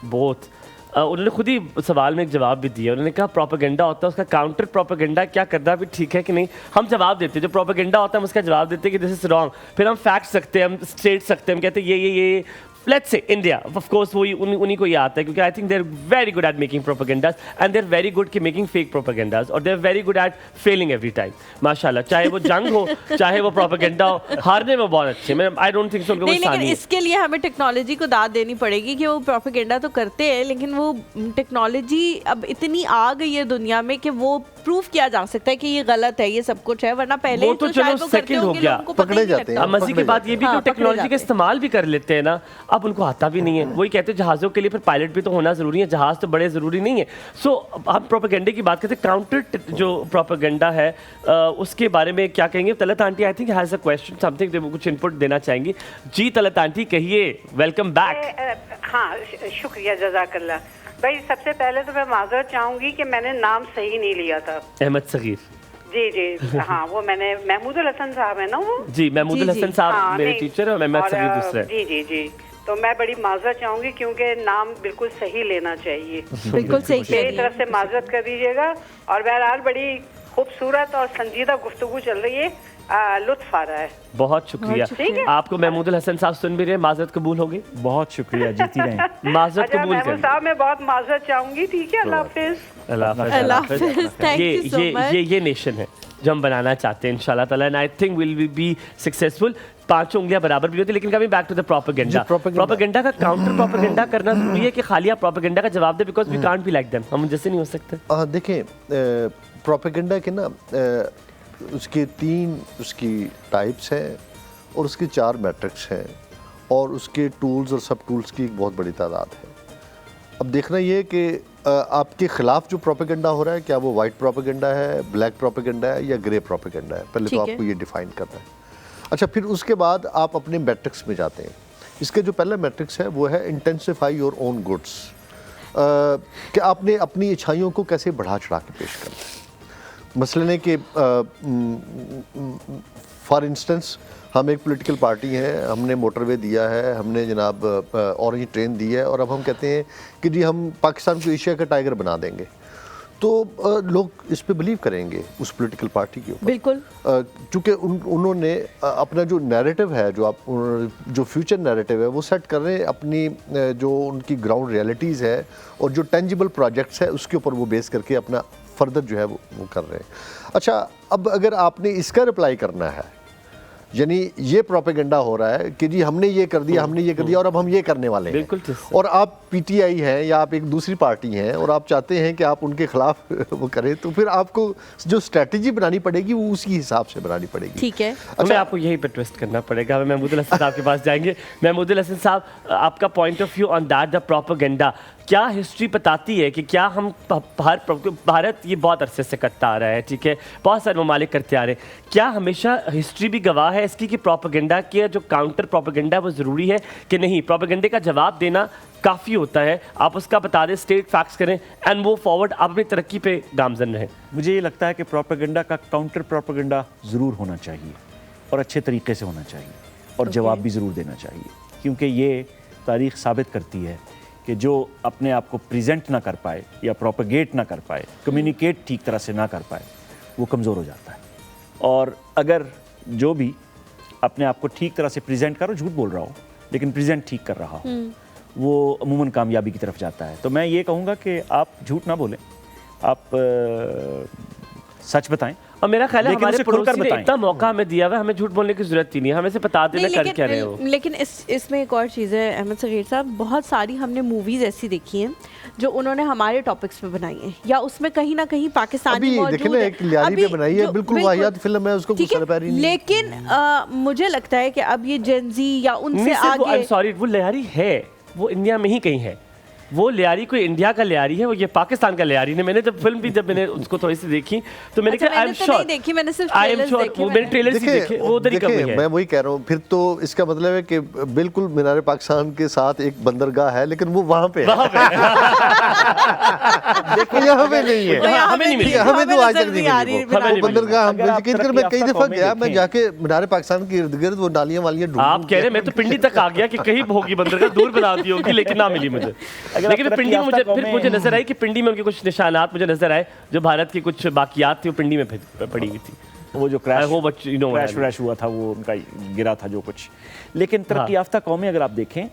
both. उन्होंने खुद ही सवाल में एक जवाब भी दिया। उन्होंने कहा प्रोपेगेंडा होता है, उसका काउंटर प्रोपेगेंडा क्या करना भी ठीक है कि नहीं। हम जवाब देते हैं, जो प्रोपेगेंडा होता है हम उसका जवाब देते हैं कि दिस इज रॉन्ग, फिर हम फैक्ट सकते हैं, हम स्टेट सकते हैं, हम कहते हैं ये let's say India of course वो उन्हीं को ये आता है, क्योंकि I think they are very good at making propagandas and they are very good की मेकिंग फेक प्रोपेगेंडास, और they are very good at failing every time माशाल्लाह। चाहे वो जंग हो चाहे वो प्रोपेगेंडा हो, हारने में बहुत अच्छे। मैं आई डोंट थिंक सो उनको नहीं, लेकिन इसके लिए हमें टेक्नोलॉजी को दाद देनी पड़ेगी कि वो प्रोपेगेंडा तो करते हैं, लेकिन वो टेक्नोलॉजी अब इतनी आ गई है दुनिया में कि वो प्रूफ किया जा सकता है कि ये गलत है, ये सब कुछ है, वरना पहले वो तो चलो सेकंड हो गया, पकड़े जाते हैं। अब मज़े की बात ये भी कि टेक्नोलॉजी का इस्तेमाल भी कर लेते हैं ना, अब उनको आता भी नहीं है। वही कहते हैं जहाज़ों के लिए फिर पायलट भी तो होना ज़रूरी है, जहाज़ तो बड़े ज़रूरी नहीं है। सो हम प्रोपेगेंडे की बात करते हैं, काउंटर जो प्रोपेगेंडा है उसके बारे में क्या कहेंगे? Talat aunty I think has a question something, वो कुछ इनपुट देना चाहेंगी। जी तलत आंटी कहिए, वेलकम बैक। हाँ शुक्रिया, जज़ाकल्ला भाई। सबसे पहले तो मैं माजरत चाहूँगी कि मैंने नाम सही नहीं लिया था, अहमद सगीर। जी हाँ, वो मैंने महमूदुल हसन साहब है ना वो? जी महमूदुल हसन साहब हाँ, मेरे नहीं, टीचर और अहमद सगीर दूसरे। जी तो मैं बड़ी माजरत चाहूँगी क्योंकि नाम बिल्कुल सही लेना चाहिए। बिल्कुल सही कह मेरी रही तरफ से माजरत कर दीजिएगा। और बहरहाल बड़ी खूबसूरत और संजीदा गुफ्तगू चल रही है, लुत्फ आ रहा है। बहुत शुक्रिया। आपको महमूदुल हसन साहब सुन भी रहे, माजरत कबूल होगी? बहुत शुक्रिया, जीती रहें। माजरत अच्छा कबूल महमूद करें। साहब, मैं बहुत माजरत चाहूँगी। ठीक है, अल्लाह हाफिज़। अल्लाह हाफिज़। Thank you so much. ये नेशन है जो हम बनाना चाहते हैं इंशाल्लाह ताला, and I think will be successful. पांचों उंगलियां बराबर भी होती, लेकिन कभी back to the propaganda. Propaganda का काउंटर प्रोपेगेंडा करना जरूरी है कि खाली आप प्रोपेगेंडा का जवाब दे, because we can't be like them, हम जैसे नहीं हो सकते। देखें प्रोपेगेंडा के ना उसके 3 उसकी टाइप्स हैं और उसके 4 मैट्रिक्स हैं और उसके टूल्स और सब टूल्स की एक बहुत बड़ी तादाद है। अब देखना ये कि आपके ख़िलाफ़ जो प्रोपेगेंडा हो रहा है, क्या वो वाइट प्रोपेगेंडा है, ब्लैक प्रोपेगेंडा है या ग्रे प्रोपेगेंडा है, पहले तो आपको ये डिफ़ाइन करना है। अच्छा, फिर उसके बाद आप अपने मैट्रिक्स में जाते हैं। इसके जो पहला मैट्रिक्स है वो है इंटेंसिफाई योर ओन गुड्स, कि आपने अपनी अच्छाइयों को कैसे बढ़ा चढ़ा के पेश करना है। मसलन है कि फॉर इंस्टेंस हम एक पॉलिटिकल पार्टी हैं, हमने मोटरवे दिया है, हमने जनाब ऑरेंज ट्रेन दी है, और अब हम कहते हैं कि जी हम पाकिस्तान को एशिया का टाइगर बना देंगे, तो लोग इस पे बिलीव करेंगे उस पॉलिटिकल पार्टी के ऊपर। बिल्कुल, चूँकि उन्होंने अपना जो नैरेटिव है, जो फ्यूचर नैरेटिव है वो सेट कर रहे हैं अपनी जो उनकी ग्राउंड रियलिटीज़ है और जो टेंजिबल प्रोजेक्ट्स है उसके ऊपर वो बेस करके अपना फर्दर जो है वो कर रहे हैं। अच्छा, अब अगर आपने इसका रिप्लाई करना है, यानी ये प्रोपेगेंडा हो रहा है कि जी हमने ये कर दिया, हमने ये कर दिया और अब हम ये करने वाले हैं, बिल्कुल, और आप पीटीआई हैं या आप एक दूसरी पार्टी हैं और आप चाहते हैं कि आप उनके खिलाफ वो करें, तो फिर आपको जो स्ट्रेटजी बनानी पड़ेगी वो उसी हिसाब से बनानी पड़ेगी। ठीक है, अच्छा, आपको यही पे ट्विस्ट करना पड़ेगा। महमूदुल हसन साहब के पास जाएंगे। महमूदुल हसन साहब, आपका point of view on that, the propaganda, क्या हिस्ट्री बताती है कि क्या हम भारत ये बहुत अरसे से करता आ रहा है, ठीक है, बहुत सारे ममालिक करते आ रहे हैं, क्या हमेशा हिस्ट्री भी गवाह है इसकी कि प्रोपेगेंडा के जो काउंटर प्रोपेगेंडा वो ज़रूरी है कि नहीं, प्रोपेगेंडे का जवाब देना काफ़ी होता है, आप उसका बता दें, स्टेट फैक्ट्स करें एंड वो फॉरवर्ड, आप अपनी तरक्की पे गामजन रहें? मुझे ये लगता है कि प्रोपेगेंडा का काउंटर प्रोपेगेंडा ज़रूर होना चाहिए और अच्छे तरीके से होना चाहिए और जवाब भी ज़रूर देना चाहिए, क्योंकि ये तारीख़ साबित करती है कि जो अपने आप को प्रेजेंट ना कर पाए या प्रोपेगेट ना कर पाए, कम्युनिकेट ठीक तरह से ना कर पाए, वो कमज़ोर हो जाता है। और अगर जो भी अपने आप को ठीक तरह से प्रेजेंट करो, झूठ बोल रहा हो लेकिन प्रेजेंट ठीक कर रहा हो, वो अमूमन कामयाबी की तरफ जाता है। तो मैं ये कहूँगा कि आप झूठ ना बोलें, आप सच बताएं। और मेरा ख्याल है हमारे पड़ोसी ने इतना मौका हमें दिया हुआ है, हमें झूठ बोलने की जरूरत ही नहीं है, हमें से बता देना कर क्या रहे हो। लेकिन इसमें एक और चीज़ है अहमद सगीर साहब, बहुत सारी हमने मूवीज़ ऐसी देखी हैं जो उन्होंने हमारे टॉपिक्स पे बनाई हैं या उसमें कहीं ना कहीं पाकिस्तानी मौजूद है। एक लियारी पे बनाई है, बिल्कुल वाहियात फिल्म है, उसको कुछ सरपैरी नहीं। लेकिन मुझे लगता है कि अब ये जेनजी या उनसे आगे, सॉरी, वो लियारी है, वो इंडिया में ही कहीं है, वो लियारी कोई इंडिया का लियारी है, वो ये पाकिस्तान का लियारी है। मैंने जब फिल्म भी जब मैंने उसको थोड़ी सी देखी तो मैंने कहा आई एम श्योर, देखी मैंने सिर्फ ट्रेलर्स देखे, वो मैंने ट्रेलर्स ही देखे, वो उधर ही कम है। मैं वही कह रहा हूँ, फिर तो इसका मतलब है कि बिल्कुल मीनार पाकिस्तान के साथ एक बंदरगाह है, लेकिन वो वहाँ पे है, देखो यहाँ पे नहीं है, हमें नहीं मिली, हमें तो आज तक नहीं मिली वो बंदरगाह। मैं कई दफा गया, मैं जाके मीनार पाकिस्तान के इर्द गिर्द वो नालियाँ वालियाँ ढूंढ, आप कह रहे मैं तो पिंडी तक आ गया कि कहीं होगी बंदरगाह, दूर बना दी होगी, लेकिन ना मिली मुझे। लेकिन पिंडी में मुझे नजर आई कि पिंडी में उनके कुछ निशानात मुझे नजर आए, जो भारत की कुछ बाकियात थी वो पिंडी में पड़ी हुई थी। वो जो क्रैश हुआ था वो उनका गिरा था जो कुछ। लेकिन तरक्की याफ्ता कौमें अगर आप देखें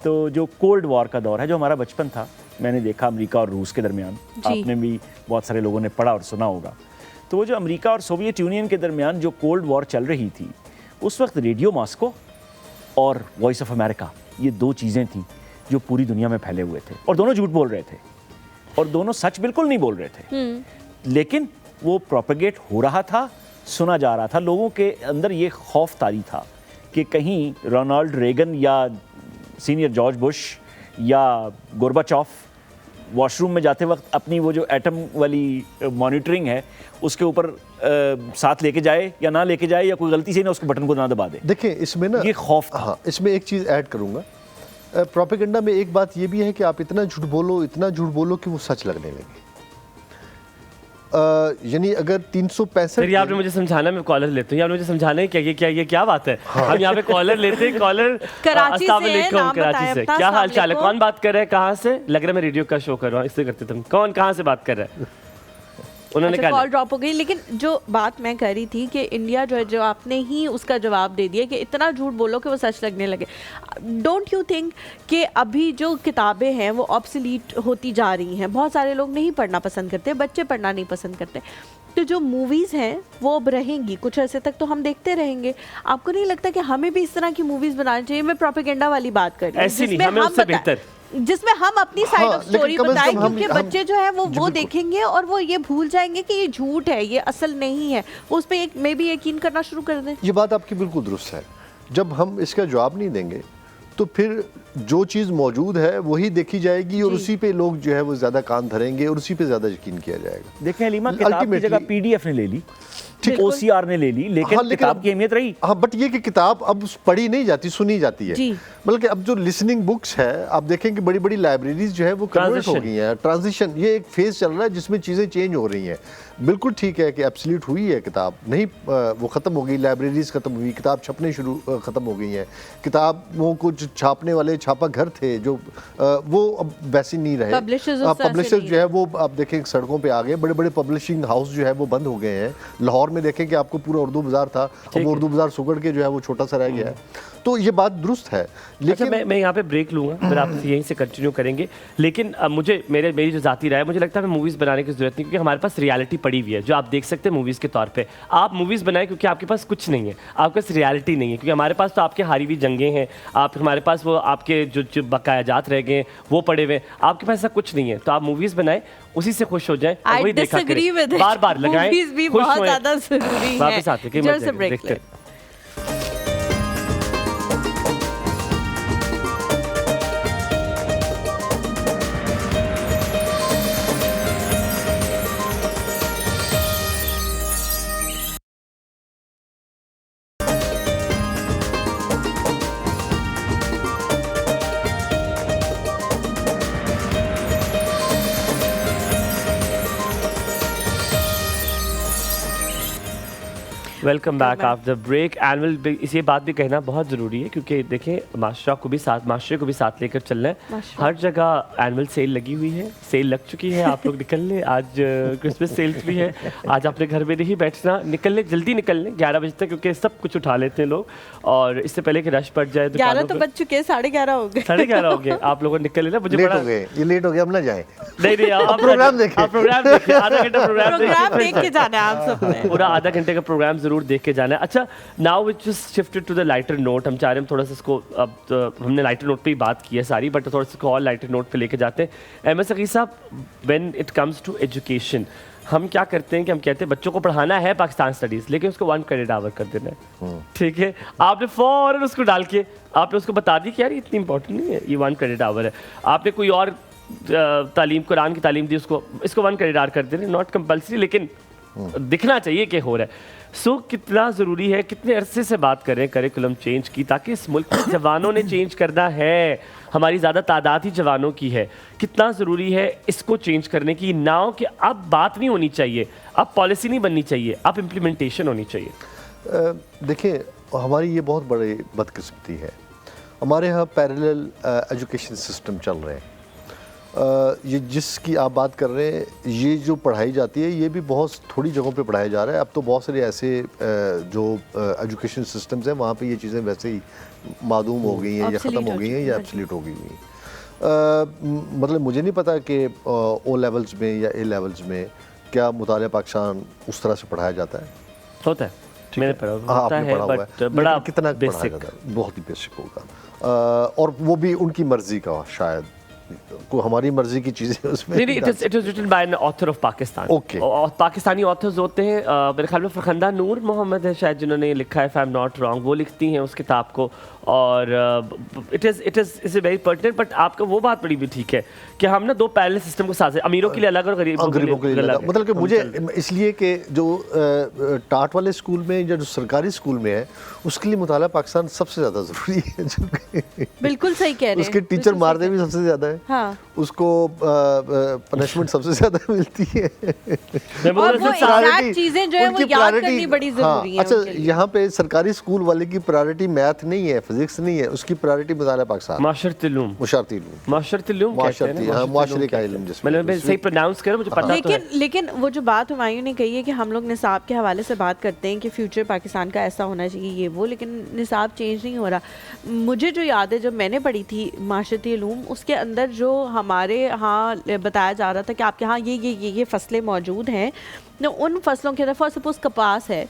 तो जो कोल्ड वॉर का दौर है, जो हमारा बचपन था, मैंने देखा अमेरिका और रूस के दरमियान, आपने भी बहुत सारे लोगों ने पढ़ा और सुना होगा, तो वो जो अमेरिका और सोवियत यूनियन के दरमियान जो कोल्ड वॉर चल रही थी, उस वक्त रेडियो मॉस्को और वॉइस ऑफ अमेरिका, ये दो चीज़ें थी जो पूरी दुनिया में फैले हुए थे, और दोनों झूठ बोल रहे थे और दोनों सच बिल्कुल नहीं बोल रहे थे, लेकिन वो प्रोपेगेट हो रहा था, सुना जा रहा था। लोगों के अंदर ये खौफ तारी था कि कहीं रोनाल्ड रेगन या सीनियर जॉर्ज बुश या गोरबाचॉफ वॉशरूम में जाते वक्त अपनी वो जो एटम वाली मॉनिटरिंग है उसके ऊपर साथ लेके जाए या ना लेके जाए, या कोई गलती से ना उसके बटन को ना दबा दे। देखिए इसमें ना ये खौफ था। हाँ, इसमें एक चीज़ ऐड करूँगा, प्रोपेगेंडा में एक बात ये भी है कि आप इतना झूठ बोलो, इतना झूठ बोलो कि वो सच लगने लगे। यानी अगर 365 आपने मुझे समझाना, मैं कॉलर लेता हूँ, आपने मुझे समझाना है क्या क्या बात है। हाँ। हम यहाँ पे कॉलर लेते हैं, कॉलर कराची से, कराची से, क्या हाल चाल है, कौन बात कर रहा है, कहाँ से? लग रहा है मैं रेडियो का शो कर रहा हूँ, इससे करते तुम, कौन कहाँ से बात कर रहा है? उन्होंने कहा कॉल ड्रॉप हो गई। लेकिन जो बात मैं कर रही थी कि इंडिया जो है, जो आपने ही उसका जवाब दे दिया कि इतना झूठ बोलो कि वो सच लगने लगे। डोंट यू थिंक कि अभी जो किताबें हैं वो ऑब्सोलीट होती जा रही हैं, बहुत सारे लोग नहीं पढ़ना पसंद करते, बच्चे पढ़ना नहीं पसंद करते, तो जो मूवीज़ हैं वो अब रहेंगी कुछ अर्से तक, तो हम देखते रहेंगे। आपको नहीं लगता कि हमें भी इस तरह की मूवीज़ बनानी चाहिए? मैं प्रोपेगेंडा वाली बात कर रही हूँ, जिसमें हम अपनी साइड ऑफ स्टोरी बताएं, क्योंकि बच्चे जो है वो देखेंगे और वो ये भूल जाएंगे कि ये झूठ है, ये असल नहीं है, वो उस पर एक मे भी यकीन करना शुरू कर दें। ये बात आपकी बिल्कुल दुरुस्त है। जब हम इसका जवाब नहीं देंगे तो फिर जो चीज़ मौजूद है वही देखी जाएगी और उसी पे लोग जो है वो ज़्यादा कान धरेंगे और उसी पे ज़्यादा यकीन किया जाएगा। देखें हलीमा, किताब की जगह पीडीएफ ने ले ली, ठीक, ओसीआर ने ले ली, लेकिन हाँ, किताब की अहमियत रही। हाँ, बट ये कि किताब अब पढ़ी नहीं जाती, सुनी जाती है। बल्कि अब जो लिसनिंग बुक्स है, आप देखें कि बड़ी बड़ी लाइब्रेरीज जो है वो कन्वर्ट हो गई हैं। ट्रांजिशन, ये एक फेज चल रहा है जिसमें चीज़ें चेंज हो रही हैं। बिल्कुल ठीक है कि एब्सोल्यूट हुई है किताब, नहीं वो ख़त्म हो गई, लाइब्रेरीज ख़त्म हुई, किताब छपने ख़त्म हो गई हैं, किताबों को जो छापने वाले छापा घर थे जो वो अब वैसे नहीं रहे। पब्लिशर्स जो है वो आप देखें सड़कों पे आ गए, बड़े बड़े पब्लिशिंग हाउस जो है वो बंद हो गए हैं। लाहौर में देखें कि आपको पूरा उर्दू बाज़ार था, अब उर्दू बाज़ार सुगड़ के जो है वो छोटा सा रह गया है। तो ये बात दुरुस्त है, लेकिन अच्छा, मैं यहाँ पे ब्रेक लूंगा, फिर आप यहीं से कंटिन्यू करेंगे। लेकिन मेरी जो जाती राय है, मुझे लगता है मूवीज़ बनाने की जरूरत नहीं, क्योंकि हमारे पास रियलिटी पड़ी हुई है जो आप देख सकते हैं मूवीज़ के तौर पे। आप मूवीज़ बनाएं क्योंकि आपके पास कुछ नहीं है, आपके पास रियलिटी नहीं है, क्योंकि हमारे पास तो आपके हारी हुई जंगें हैं, हमारे पास वो आपके जो बकायाजात रह गए वो पड़े हुए, आपके पास ऐसा कुछ नहीं है। तो आप मूवीज़ बनाएं, उसी से खुश हो जाएं, वही देखा करें, बार-बार लगाएं, खुश होएं। वापस आते हैं। Welcome back after break. Annual इस ये बात भी कहना बहुत ज़रूरी है, क्योंकि देखें माशरे को भी साथ लेकर चलना है। हर जगह एनुअल सेल लगी हुई है, सेल लग चुकी है, आप लोग निकल लें। आज क्रिसमस सेल्स भी है, आज अपने घर में नहीं बैठना, निकल लें, जल्दी निकल लें 11 बजे तक, क्योंकि सब कुछ उठा लेते हैं लोग, और इससे पहले कि रश पड़ जाए। 11 तो बज चुके हैं, 11:30 हो गए। 11:30 हो गए, आप लोगों ने निकल लेना। मुझे लेट हो गए, ये लेट हो गया, हम ना जाए। नहीं आप प्रोग्राम देखें, आधा घंटा प्रोग्राम देख के जाना है आप सबने, पूरा आधा घंटे का प्रोग्राम जरूर देख के जाना है। अच्छा, now we just shifted to the lighter note. हम चाह रहे हैं थोड़ा सा इसको, अब तो हमने लाइटर नोट पे ही बात की है सारी, बट थोड़ा सा इसको और लाइटर नोट पे लेके जाते हैं। एमएस अकील साहब, when it comes to education, हम क्या करते हैं कि हम कहते हैं बच्चों को पढ़ाना है पाकिस्तान स्टडीज़, लेकिन उसको 1 क्रेडिट आवर कर देना है। ठीक है, आपने फौरन उसको डाल के आपने उसको बता दी कि यार ये इतनी इंपॉर्टेंट नहीं है, ये 1 क्रेडिट आवर है। आपने कोई और तालीम, कुरान की तालीम दी, इसको 1 क्रेडिट आवर कर दे रहे, नॉट कंपल्सरी, लेकिन दिखना चाहिए कि हो रहा है। सो कितना ज़रूरी है, कितने अरसे से बात कर रहे हैं करिकुलम चेंज की, ताकि इस मुल्क में जवानों ने चेंज करना है, हमारी ज़्यादा तादाद ही जवानों की है। कितना ज़रूरी है इसको चेंज करने की, ना हो कि अब बात नहीं होनी चाहिए, अब पॉलिसी नहीं बननी चाहिए, अब इम्प्लीमेंटेशन होनी चाहिए। देखिए, हमारी ये बहुत बड़ी बदकिस्मती है, हमारे यहाँ पैरेलल एजुकेशन सिस्टम चल रहे हैं। ये जिसकी आप बात कर रहे हैं, ये जो पढ़ाई जाती है, ये भी बहुत थोड़ी जगहों पे पढ़ाया जा रहा है। अब तो बहुत सारे ऐसे जो एजुकेशन सिस्टम्स हैं, वहाँ पे ये चीज़ें वैसे ही मादूम हो गई हैं, या ख़त्म हो गई हैं, या एब्सोल्यूट हो गई हैं। मतलब मुझे नहीं पता कि ओ लेवल्स में या ए लेवल्स में क्या मुतालिया पाकिस्तान उस तरह से पढ़ाया जाता है। होता है, मैंने पढ़ा हुआ है, बड़ा कितना पढ़ाया जाता है, बहुत ही बेसिक होगा, और वो भी उनकी मर्जी का, शायद को हमारी मर्जी की चीजें उसमें। नहीं, it is written by an author of Pakistan. Okay, और पाकिस्तानी ऑथर्स होते हैं, मेरे ख्याल में फरखंदा नूर मोहम्मद है शायद जिन्होंने लिखा है, if I am not wrong, वो लिखती हैं उस किताब को, और it is very pertinent. But आपका वो बात बड़ी भी ठीक है कि हम ना दो पैरेलल सिस्टम को साथ, अमीरों के लिए अलग और गरीबों के लिए अलग। मतलब कि मुझे इसलिए कि जो टाट वाले स्कूल में या जो सरकारी स्कूल में है, उसके लिए मुताला पाकिस्तान सबसे ज़्यादा ज़रूरी है। बिल्कुल सही कह रहे हैं, उसके टीचर मारते भी सबसे ज़्यादा है, हाँ। उसको पनिशमेंट सबसे ज़्यादा मिलती है, और वो एग्जैक्ट चीज़ें जो है वो याद करनी बड़ी ज़रूरी है। अच्छा, यहाँ पे सरकारी स्कूल वाले की प्रायोरिटी मैथ नहीं है, फिजिक्स नहीं है, उसकी प्रायोरिटी मुताला पाकिस्तान, माशरतुल्लूम माशरे का इल्म, जिसमें मैंने सही प्रोनाउंस किया, मुझे पता तो है। लेकिन वो जो बात हुमायूं ने कही है कि हम लोग निसाब के हवाले से बात करते हैं कि फ्यूचर पाकिस्तान का ऐसा होना चाहिए, ये वो, लेकिन निसाब चेंज नहीं हो रहा। मुझे जो याद है, जब मैंने पढ़ी थी माशरती इल्म, उसके अंदर जो हमारे यहाँ बताया जा रहा था कि आपके यहाँ ये फसलें मौजूद हैं, तो उन फसलों के अंदर फॉर सपोज कपास है,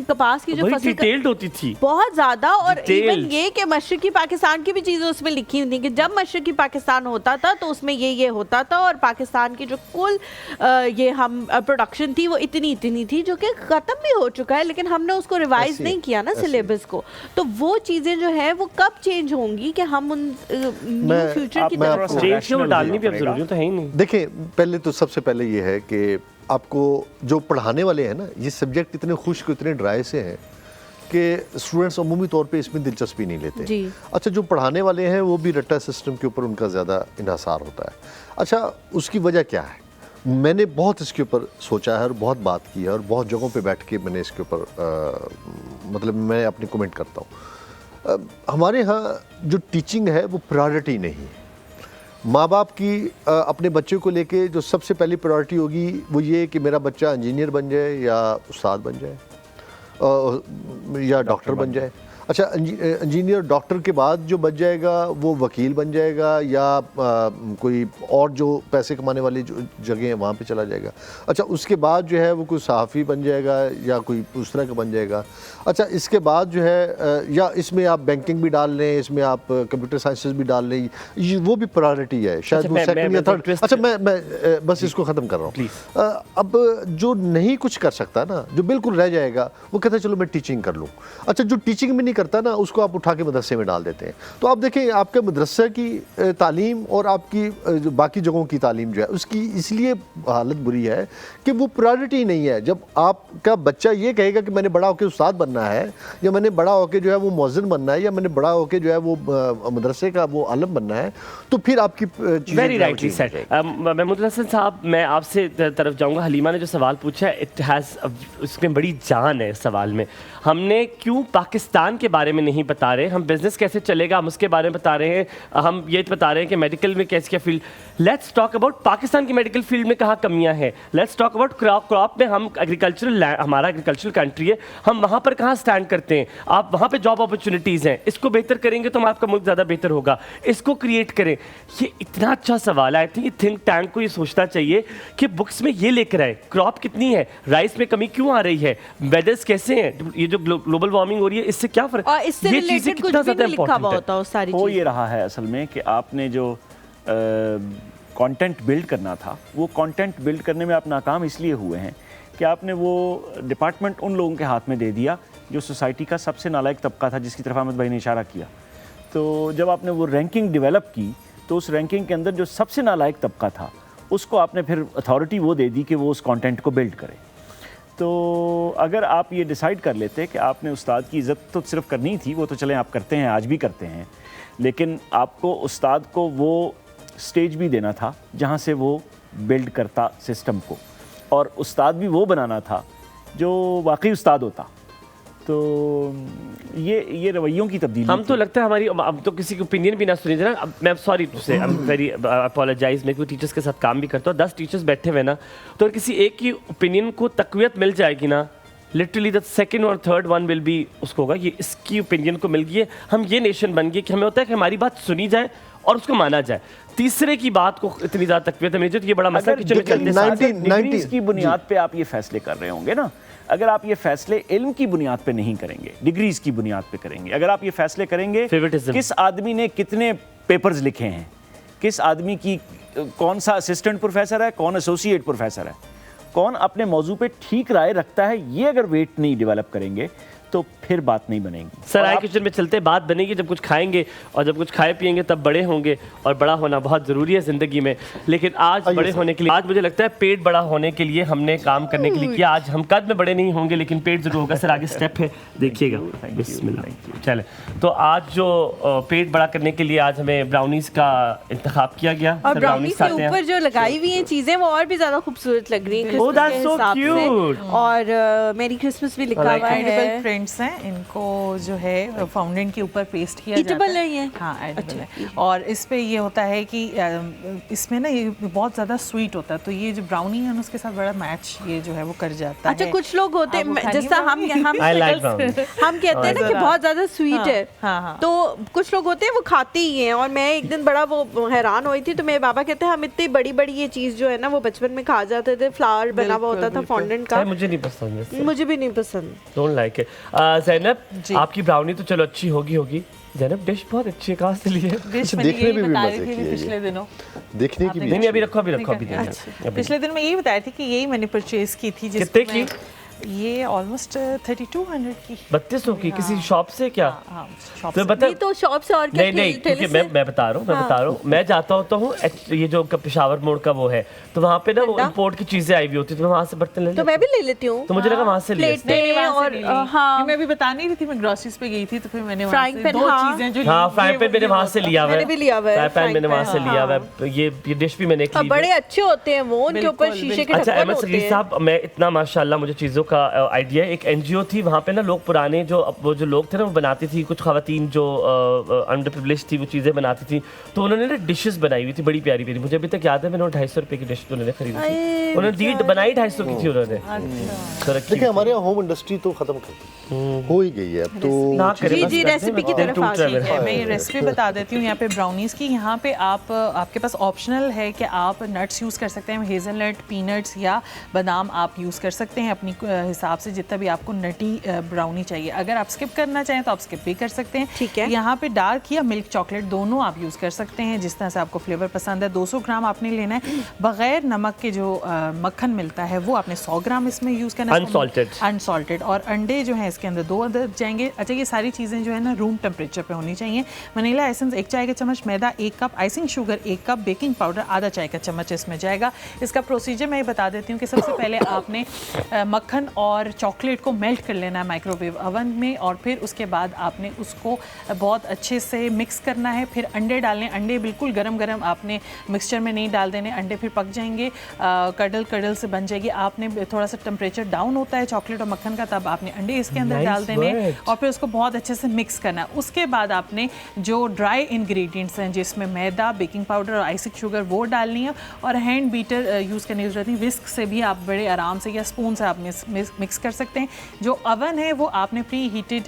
कपास की जो फसल डिटेल्ड होती थी बहुत ज़्यादा, और इवन ये कि मशरकी पाकिस्तान की भी चीज़ें उसमें लिखी हुई थी कि जब मशरकी पाकिस्तान होता था तो उसमें ये होता था, और पाकिस्तान की जो कुल ये हम प्रोडक्शन थी वो इतनी थी, जो कि ख़त्म भी हो चुका है, लेकिन हमने उसको रिवाइज नहीं किया ना सिलेबस को। तो वो चीज़ें जो है वो कब चेंज होंगी कि हम उन फ्यूचर की तरफ चेंज डालनी भी अब जरूरी तो है ही नहीं। देखिए, पहले तो सबसे पहले ये है कि आपको जो पढ़ाने वाले हैं ना, ये सब्जेक्ट इतने खुश्क, इतने ड्राई से हैं कि स्टूडेंट्स अमूमी तौर पे इसमें दिलचस्पी नहीं लेते जी। अच्छा, जो पढ़ाने वाले हैं वो भी रट्टा सिस्टम के ऊपर उनका ज़्यादा इन्हसार होता है। अच्छा, उसकी वजह क्या है? मैंने बहुत इसके ऊपर सोचा है और बहुत बात की है, और बहुत जगहों पे बैठ के मैंने इसके ऊपर मतलब मैं अपनी कमेंट करता हूँ। हमारे यहाँ जो टीचिंग है वो प्रायोरिटी नहीं है। माँ बाप की अपने बच्चे को लेके जो सबसे पहली प्रायोरिटी होगी वो ये कि मेरा बच्चा इंजीनियर बन जाए, या उस्ताद बन जाए, या डॉक्टर बन जाए। अच्छा, इंजीनियर डॉक्टर के बाद जो बच जाएगा वो वकील बन जाएगा या कोई और जो पैसे कमाने वाली जो जगह है वहाँ पे चला जाएगा? अच्छा, उसके बाद जो है वो कोई सहाफ़ी बन जाएगा या कोई उस तरह का बन जाएगा? अच्छा, इसके बाद जो है या इसमें आप बैंकिंग भी डाल लें, इसमें आप कंप्यूटर साइंसेस भी डाल लें, ये वो भी प्रायोरिटी है शायद, वो सेकंड या थर्ड। अच्छा, मैं बस इसको ख़त्म कर रहा हूँ। अब जो नहीं कुछ कर सकता ना, जो बिल्कुल रह जाएगा, वो कहता है चलो मैं टीचिंग कर लूँ। अच्छा, जो टीचिंग भी नहीं करता ना, उसको आप उठा के मदरसे में डाल देते हैं। तो आप देखें, आपके मदरसे की तालीम और आपकी जो बाकी जगहों की तालीम जो है उसकी इसलिए हालत बुरी है कि वो प्रायोरिटी नहीं है। जब आपका बच्चा ये कहेगा कि मैंने बड़ा होकर उस्ताद बनना है, या मैंने बड़ा होकर जो है वो मौज़िन बनना है, या मैंने बड़ा होकर जो है वो मदरसे का वो आलम बनना है, तो फिर आपकी very rightly said. Mahmood Hasan साहब, मैं आपसे तरफ जाऊंगा। हलीमा ने जो सवाल पूछा है, इट हैज़, उसमें बड़ी जान है सवाल में। हमने क्यों पाकिस्तान के बारे में नहीं बता रहे, हम बिजनेस कैसे चलेगा हम उसके बारे में बता रहे हैं, हम ये बता रहे हैं कि मेडिकल में कैसे क्या field. Let's talk about Pakistan की मेडिकल फील्ड में कहाँ कमियां हैं। लेट्स टॉक अबाउट क्रॉप में, हम एग्रीकल्चरल, हमारा एग्रीकल्चरल कंट्री है, हम वहाँ पर कहाँ स्टैंड करते हैं। आप वहाँ पे जॉब अपॉर्चुनिटीज़ हैं, इसको बेहतर करेंगे तो आपका मुल्क ज़्यादा बेहतर होगा, इसको क्रिएट करें। ये इतना अच्छा सवाल है। आई थिंक थिंक टैंक को ये सोचना चाहिए कि बुक्स में ये लेकर आए, क्रॉप कितनी है, राइस में कमी क्यों आ रही है, वेदर्स कैसे हैं, ये जो ग्लोबल वार्मिंग हो रही है इससे क्या फर्क, ये चीज़ें कितना ज़्यादा इंपॉर्टेंट है। हो ये रहा है असल में कि आपने जो कंटेंट बिल्ड करना था, वो कंटेंट बिल्ड करने में आप नाकाम इसलिए हुए हैं कि आपने वो डिपार्टमेंट उन लोगों के हाथ में दे दिया जो सोसाइटी का सबसे नालायक तबका था, जिसकी तरफ अहमद भाई ने इशारा किया। तो जब आपने वो रैंकिंग डेवलप की, तो उस रैंकिंग के अंदर जो सबसे नालायक तबका था, उसको आपने फिर अथॉरिटी वो दे दी कि वो उस कंटेंट को बिल्ड करे। तो अगर आप ये डिसाइड कर लेते कि आपने उस्ताद की इज़्ज़त तो सिर्फ करनी थी, वो तो चलें आप करते हैं, आज भी करते हैं, लेकिन आपको उस्ताद को वो स्टेज भी देना था जहाँ से वो बिल्ड करता सिस्टम को, और उस्ताद भी वो बनाना था जो वाकई उस्ताद होता। तो ये रवैयों की तब्दीली हम तो लगता है हमारी, अब तो किसी की ओपिनियन भी ना सुनी जरा। अब मैं सॉरी टू से, आई एम वेरी अपोलोजाइज, मैं कोई टीचर्स के साथ काम भी करता हूँ, 10 टीचर्स बैठे हुए ना, तो अगर किसी एक की ओपिनियन को तक़वियत मिल जाएगी ना, लिटरली द सेकंड और थर्ड वन विल बी, उसको होगा ये इसकी ओपिनियन को मिल गई है, हम ये नेशन बन गए कि हमें होता है कि हमारी बात सुनी जाए और उसको माना जाए। तीसरे की बात को इतनी ज़्यादा तक़वियत मिल जाए, ये बड़ा मसला कि डिग्रीज की बुनियाद पे आप ये फैसले कर रहे होंगे ना। अगर आप ये फैसले इल्म की बुनियाद पे नहीं करेंगे, डिग्रीज की बुनियाद पे करेंगे, अगर आप ये फैसले करेंगे किस आदमी ने कितने पेपर्स लिखे हैं, किस आदमी की कौन सा असिस्टेंट प्रोफेसर है, कौन एसोसिएट प्रोफेसर है, कौन अपने मौजू पे ठीक राय रखता है, ये अगर वेट नहीं डेवलप करेंगे तो फिर बात नहीं बनेगी। सर आए किचन में चलते बात बनेगी जब कुछ खाएंगे, और जब कुछ खाए पिएंगे तब बड़े होंगे, और बड़ा होना बहुत ज़रूरी है ज़िंदगी में। लेकिन आज बड़े होने के लिए, आज मुझे लगता है पेट बड़ा होने के लिए हमने काम करने के लिए किया। आज हम कद में बड़े नहीं होंगे लेकिन पेट जरूर होगा। सर आगे स्टेप है, देखिएगा। बिस्मिल्लाह। चले, तो आज जो पेट बड़ा करने के लिए आज हमें ब्राउनीज का इंतखाब किया गया, और ब्राउनीज के ऊपर जो लगाई हुई हैं चीज़ें वो और भी ज़्यादा खूबसूरत लग रही हैं। Oh, that's so cute. और मेरी क्रिसमस भी लिखा हुआ है। हैं, इनको जो है फाउंडेंट के ऊपर पेस्ट किया जाता है। नहीं है? हाँ, एडिबल है। और इस पे ये होता है कि इसमें ना ये बहुत ज़्यादा स्वीट होता है, तो ये जो ब्राउनी है उसके साथ बड़ा मैच ये जो है वो कर जाता है। अच्छा, कुछ लोग होते हैं जैसा हम कहते हैं ना कि बहुत ज़्यादा स्वीट है, तो कुछ लोग होते हैं वो खाते ही हैं। और मैं एक दिन बड़ा वो हैरान हुई थी, तो मेरे बाबा कहते हैं हम इतनी बड़ी बड़ी ये चीज़ जो है ना वो बचपन में खा जाते थे, फ्लावर बना हुआ होता था फॉन्डेंट का। मुझे नहीं पसंद, मुझे भी नहीं पसंद, डोंट लाइक इट। ज़ैनब, आपकी ब्राउनी तो चलो अच्छी होगी। ज़ैनब डिश बहुत अच्छी है, कहाँ से ली है? देखने में भी मजे की है, पिछले दिनों देखने की भी नहीं, अभी रखो। पिछले दिन मैं यही बताया थी कि यही मैंने परचेज की थी। कितने की? ये ऑलमोस्ट 3200 की, 3200 की। किसी शॉप से क्या? शॉप तो बता, तो शॉप से और क्या? नहीं, क्योंकि मैं बता रहा हूँ, मैं जाता होता हूँ ये जो पेशावर मोड़ का वो है, तो वहाँ पे ना वो इंपोर्ट की चीजें आई हुई होती है, तो मैं वहाँ से बर्तन ले, तो मैं भी ले लेती हूँ। तो मुझे लगा वहाँ से लिया। और हाँ, मैं भी बता नहीं रही थी, मैं ग्रोसरीज पे गई थी, तो फिर मैंने फ्राइंग पैन, दो चीजें जो फ्राइंग पैन मैंने वहाँ से लिया हुआ है, फ्राइंग पैन मैंने वहाँ से लिया हुआ है, ये डिश भी मैंने, बड़े अच्छे होते हैं वो, उनके ऊपर शीशे के ढक्कन होते हैं। अच्छा अहमद सगीर साहब, मैं इतना माशाल्लाह मुझे चीज़ों का आइडिया है। एक NGO थी, वहाँ पे ना लोग पुराने वो जो लोग थे ना वो बनाती थी, कुछ खवातीन जो अंडर प्रिविलेज थी वो चीज़ें बनाती थी, तो उन्होंने ना डिशेस बनाई हुई थी बड़ी प्यारी प्यारी। मुझे अभी तक याद है, मैंने 250 रुपये की डिश उन्होंने खरीदी थी, उन्होंने दी बनाई 250 की थी उन्होंने। देखिए हमारे यहाँ होम इंडस्ट्री तो खत्म हो ही गई है, तो जी रेसिपी की तरफ आ गई है। मैं ये रेसिपी बता देती हूँ यहाँ पे ब्राउनीज़ की। यहाँ पे आपके पास ऑप्शनल है कि आप नट्स यूज़ कर सकते हैं, हेज़लनट, पीनट्स या बादाम आप यूज़ कर सकते हैं अपनी हिसाब से, जितना भी आपको नटी ब्राउनी चाहिए। अगर आप स्किप करना चाहें तो आप स्किप भी कर सकते हैं। ठीक है। यहाँ पे डार्क या मिल्क चॉकलेट दोनों आप यूज़ कर सकते हैं, जिस तरह से आपको फ्लेवर पसंद है। 200 ग्राम आपने लेना है। बगैर नमक के जो मक्खन मिलता है वो आपने 100 ग्राम इसमें यूज़ करना है, अनसॉल्टेड। और अंडे जो है इसके अंदर 2 अंदर जाएंगे। अच्छा, ये सारी चीज़ें जो है ना रूम टेम्परेचर पे होनी चाहिए। वनीला एसेंस 1 चाय का चम्मच, मैदा 1 cup, icing sugar 1 cup, baking powder आधा चाय का चम्मच इसमें जाएगा। इसका प्रोसीजर मैं बता देती हूँ कि सबसे पहले आपने मक्खन और चॉकलेट को मेल्ट कर लेना है माइक्रोवेव ओवन में, और फिर उसके बाद आपने उसको बहुत अच्छे से मिक्स करना है। फिर अंडे डालने, अंडे बिल्कुल गरम गरम आपने मिक्सचर में नहीं डाल देने, अंडे फिर पक जाएंगे, कडल से बन जाएगी। आपने थोड़ा सा टेम्परेचर डाउन होता है चॉकलेट और मक्खन का, तब आपने अंडे इसके अंदर डाल देने और फिर उसको बहुत अच्छे से मिक्स करना है। उसके बाद आपने जो ड्राई इंग्रेडिएंट्स हैं जिसमें मैदा, बेकिंग पाउडर और आइसिंग शुगर वो डालनी है, और हैंड बीटर यूज़ करने की जरूरत नहीं, विस्क से भी आप बड़े आराम से या स्पून से आप मिक्स कर सकते हैं। जो अवन है वो आपने प्री हीटेड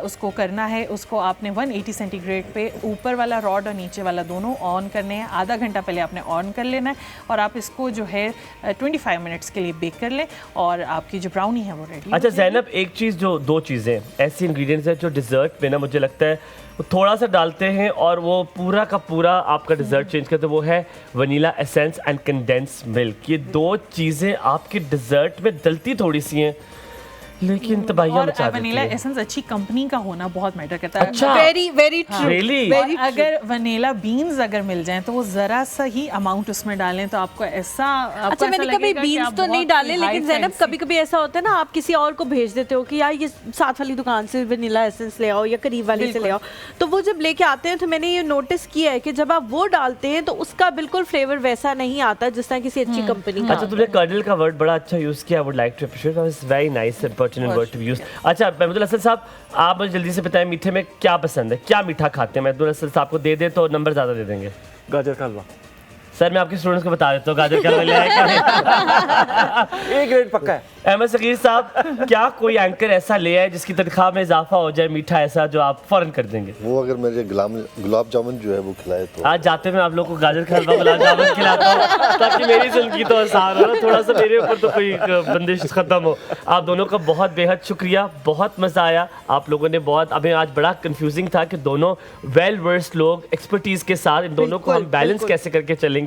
उसको करना है, उसको आपने 180 सेंटीग्रेड पे ऊपर वाला रॉड और नीचे वाला दोनों ऑन करने हैं। आधा घंटा पहले आपने ऑन कर लेना है और आप इसको जो है 25 मिनट्स के लिए बेक कर लें और आपकी जो ब्राउनी है वो रेडी। अच्छा ज़ैनब, एक चीज़ जो 2 चीज़ें ऐसी इंग्रेडिएंट्स हैं जो डिज़र्ट में ना मुझे लगता है वो थोड़ा सा डालते हैं और वो पूरा का पूरा आपका डिज़र्ट चेंज करते हैं, वो है vanilla essence and condense milk. ये 2 चीज़ें आपके डिज़र्ट में डलती थोड़ी सी हैं लेकिन तबाहियां मचा देती है। वनीला एसेंस अच्छी कंपनी का होना बहुत मैटर करता है। अच्छा, वेरी ट्रू। अगर वनीला बीन्स अगर मिल जाएं तो वो जरा सा ही अमाउंट उसमें डालें तो आपको ऐसा अच्छा, मैंने कभी बीन्स तो नहीं डाले, लेकिन ज़ैनब कभी-कभी ऐसा होता है ना, आप किसी और को भेज देते हो कि यार ये साथ वाली दुकान से वनीला एसेंस ले आओ या करीब वाली से ले आओ, तो वो जब लेके आते हैं तो मैंने ये नोटिस किया है कि जब आप वो डालते हैं तो उसका बिल्कुल फ्लेवर वैसा नहीं आता जिस तरह किसी अच्छी कंपनी का। अच्छा, तुमने कर्नल का वर्ड बड़ा अच्छा यूज़ किया, I would like to appreciate, it was very nice and pertinent word to use. अच्छा महमूदुल हसन साहब, आप मुझे जल्दी से बताएं मीठे में क्या पसंद है, क्या मीठा खाते हैं? महमूदुल हसन साहब को दे दे तो नंबर ज़्यादा दे देंगे। गाजर का हलवा। सर मैं आपके स्टूडेंट्स को बता देता हूँ गाजर का हलवा ले आए। एक ग्रेड पक्का है। अहमद सगीर साहब, क्या कोई एंकर ऐसा ले आए जिसकी तनख्वाह में इजाफा हो जाए, मीठा ऐसा जो आप फौरन कर देंगे? वो अगर मेरे गुलाब जामुन जो है वो खिलाए तो आज जाते में आप लोग को गाजर का हलवा गुलाब जामुन खिलाता हूँ ताकि मेरी जिंदगी तो आसान हो, थोड़ा सा मेरे ऊपर तो कोई बंदिश खत्म हो। आप दोनों का बहुत बेहद शुक्रिया, बहुत मज़ा आया। आप लोगों ने बहुत, अभी आज बड़ा कंफ्यूजिंग था कि दोनों वेल वर्स्ड लोग एक्सपर्टीज़ के साथ इन दोनों को हम बैलेंस कैसे करके चलेंगे।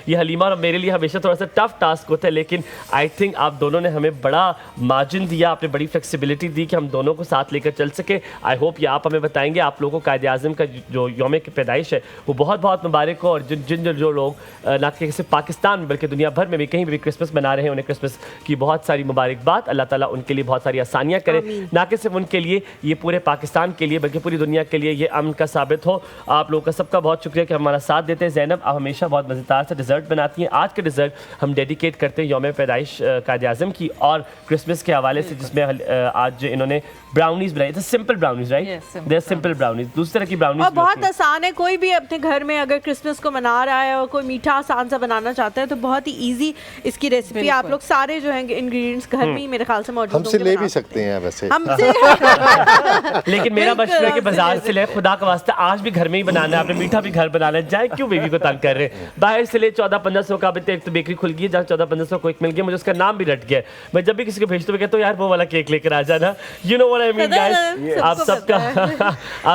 ये हलीमा और मेरे लिए हमेशा थोड़ा सा टफ टास्क होता है, लेकिन आई थिंक आप दोनों ने हमें बड़ा मार्जिन दिया, आपने बड़ी फ्लेक्सिबिलिटी दी कि हम दोनों को साथ लेकर चल सके। आई होप ये आप हमें बताएंगे। आप लोगों को कायदे आज़म का जो यौम की पैदाइश है वो बहुत बहुत मुबारक हो, और जिन जो लोग ना कि सिर्फ पाकिस्तान बल्कि दुनिया भर में भी कहीं भी क्रिसमस मना रहे हैं उन्हें क्रिसमस की बहुत सारी मुबारकबाद। अल्लाह ताला उनके लिए बहुत सारी आसानियाँ करे, ना कि सिर्फ उनके लिए, ये पूरे पाकिस्तान के लिए बल्कि पूरी दुनिया के लिए ये अमन का साबित हो। आप लोगों का सबका बहुत शुक्रिया कि हमारा साथ देते हैं। ज़ैनब, आप हमेशा बहुत मज़ेदार से डिज़र्ट बनाती हैं। आज के डिज़र्ट हम डेडिकेट करते हैं यौम पैदाइश कायदे आज़म की और क्रिसमस के हवाले से, जिसमें आज इन्होंने ब्राउनीज बनाई। Simple brownies, right? They are simple brownies, दूसरी तरह की ब्राउनीज। और बहुत आसान है, कोई भी अपने घर में अगर क्रिसमस को मना रहा है और कोई मीठा आसान सा बनाना चाहता है तो बहुत ही इजी इसकी रेसिपी। आप लोग सारे जो है इंग्रेडिएंट्स घर में ही मेरे ख्याल से मौजूद हमसे ले भी सकते हैं वैसे हमसे। लेकिन मेरा मशवरा है कि बाजार से ले, खुदा का वास्ता आज भी घर में ही बनाना है, आपने मीठा भी घर बनाना है, जाए क्यों बेबी को तंग कर रहे हैं। बाहर से ले 1400-1500 का, एक तो बेकरी खुल गई जहाँ 1400-1500 को एक मिल गया, मुझे उसका नाम भी रट गया। मैं जब भी किसी को भेजता हूँ कहता हूँ यार वो वाला केक लेकर आ जाना, you know what I mean guys. आप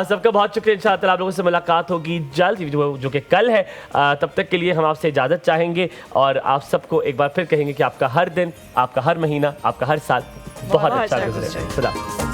सबका बहुत शुक्रिया। इंशाअल्लाह आप लोगों से मुलाकात होगी जल्द, जो कि कल है। तब तक के लिए हम आपसे इजाज़त चाहेंगे और आप सबको एक बार फिर कहेंगे कि आपका हर दिन, आपका हर महीना, आपका हर साल बहुत अच्छा गुजरे।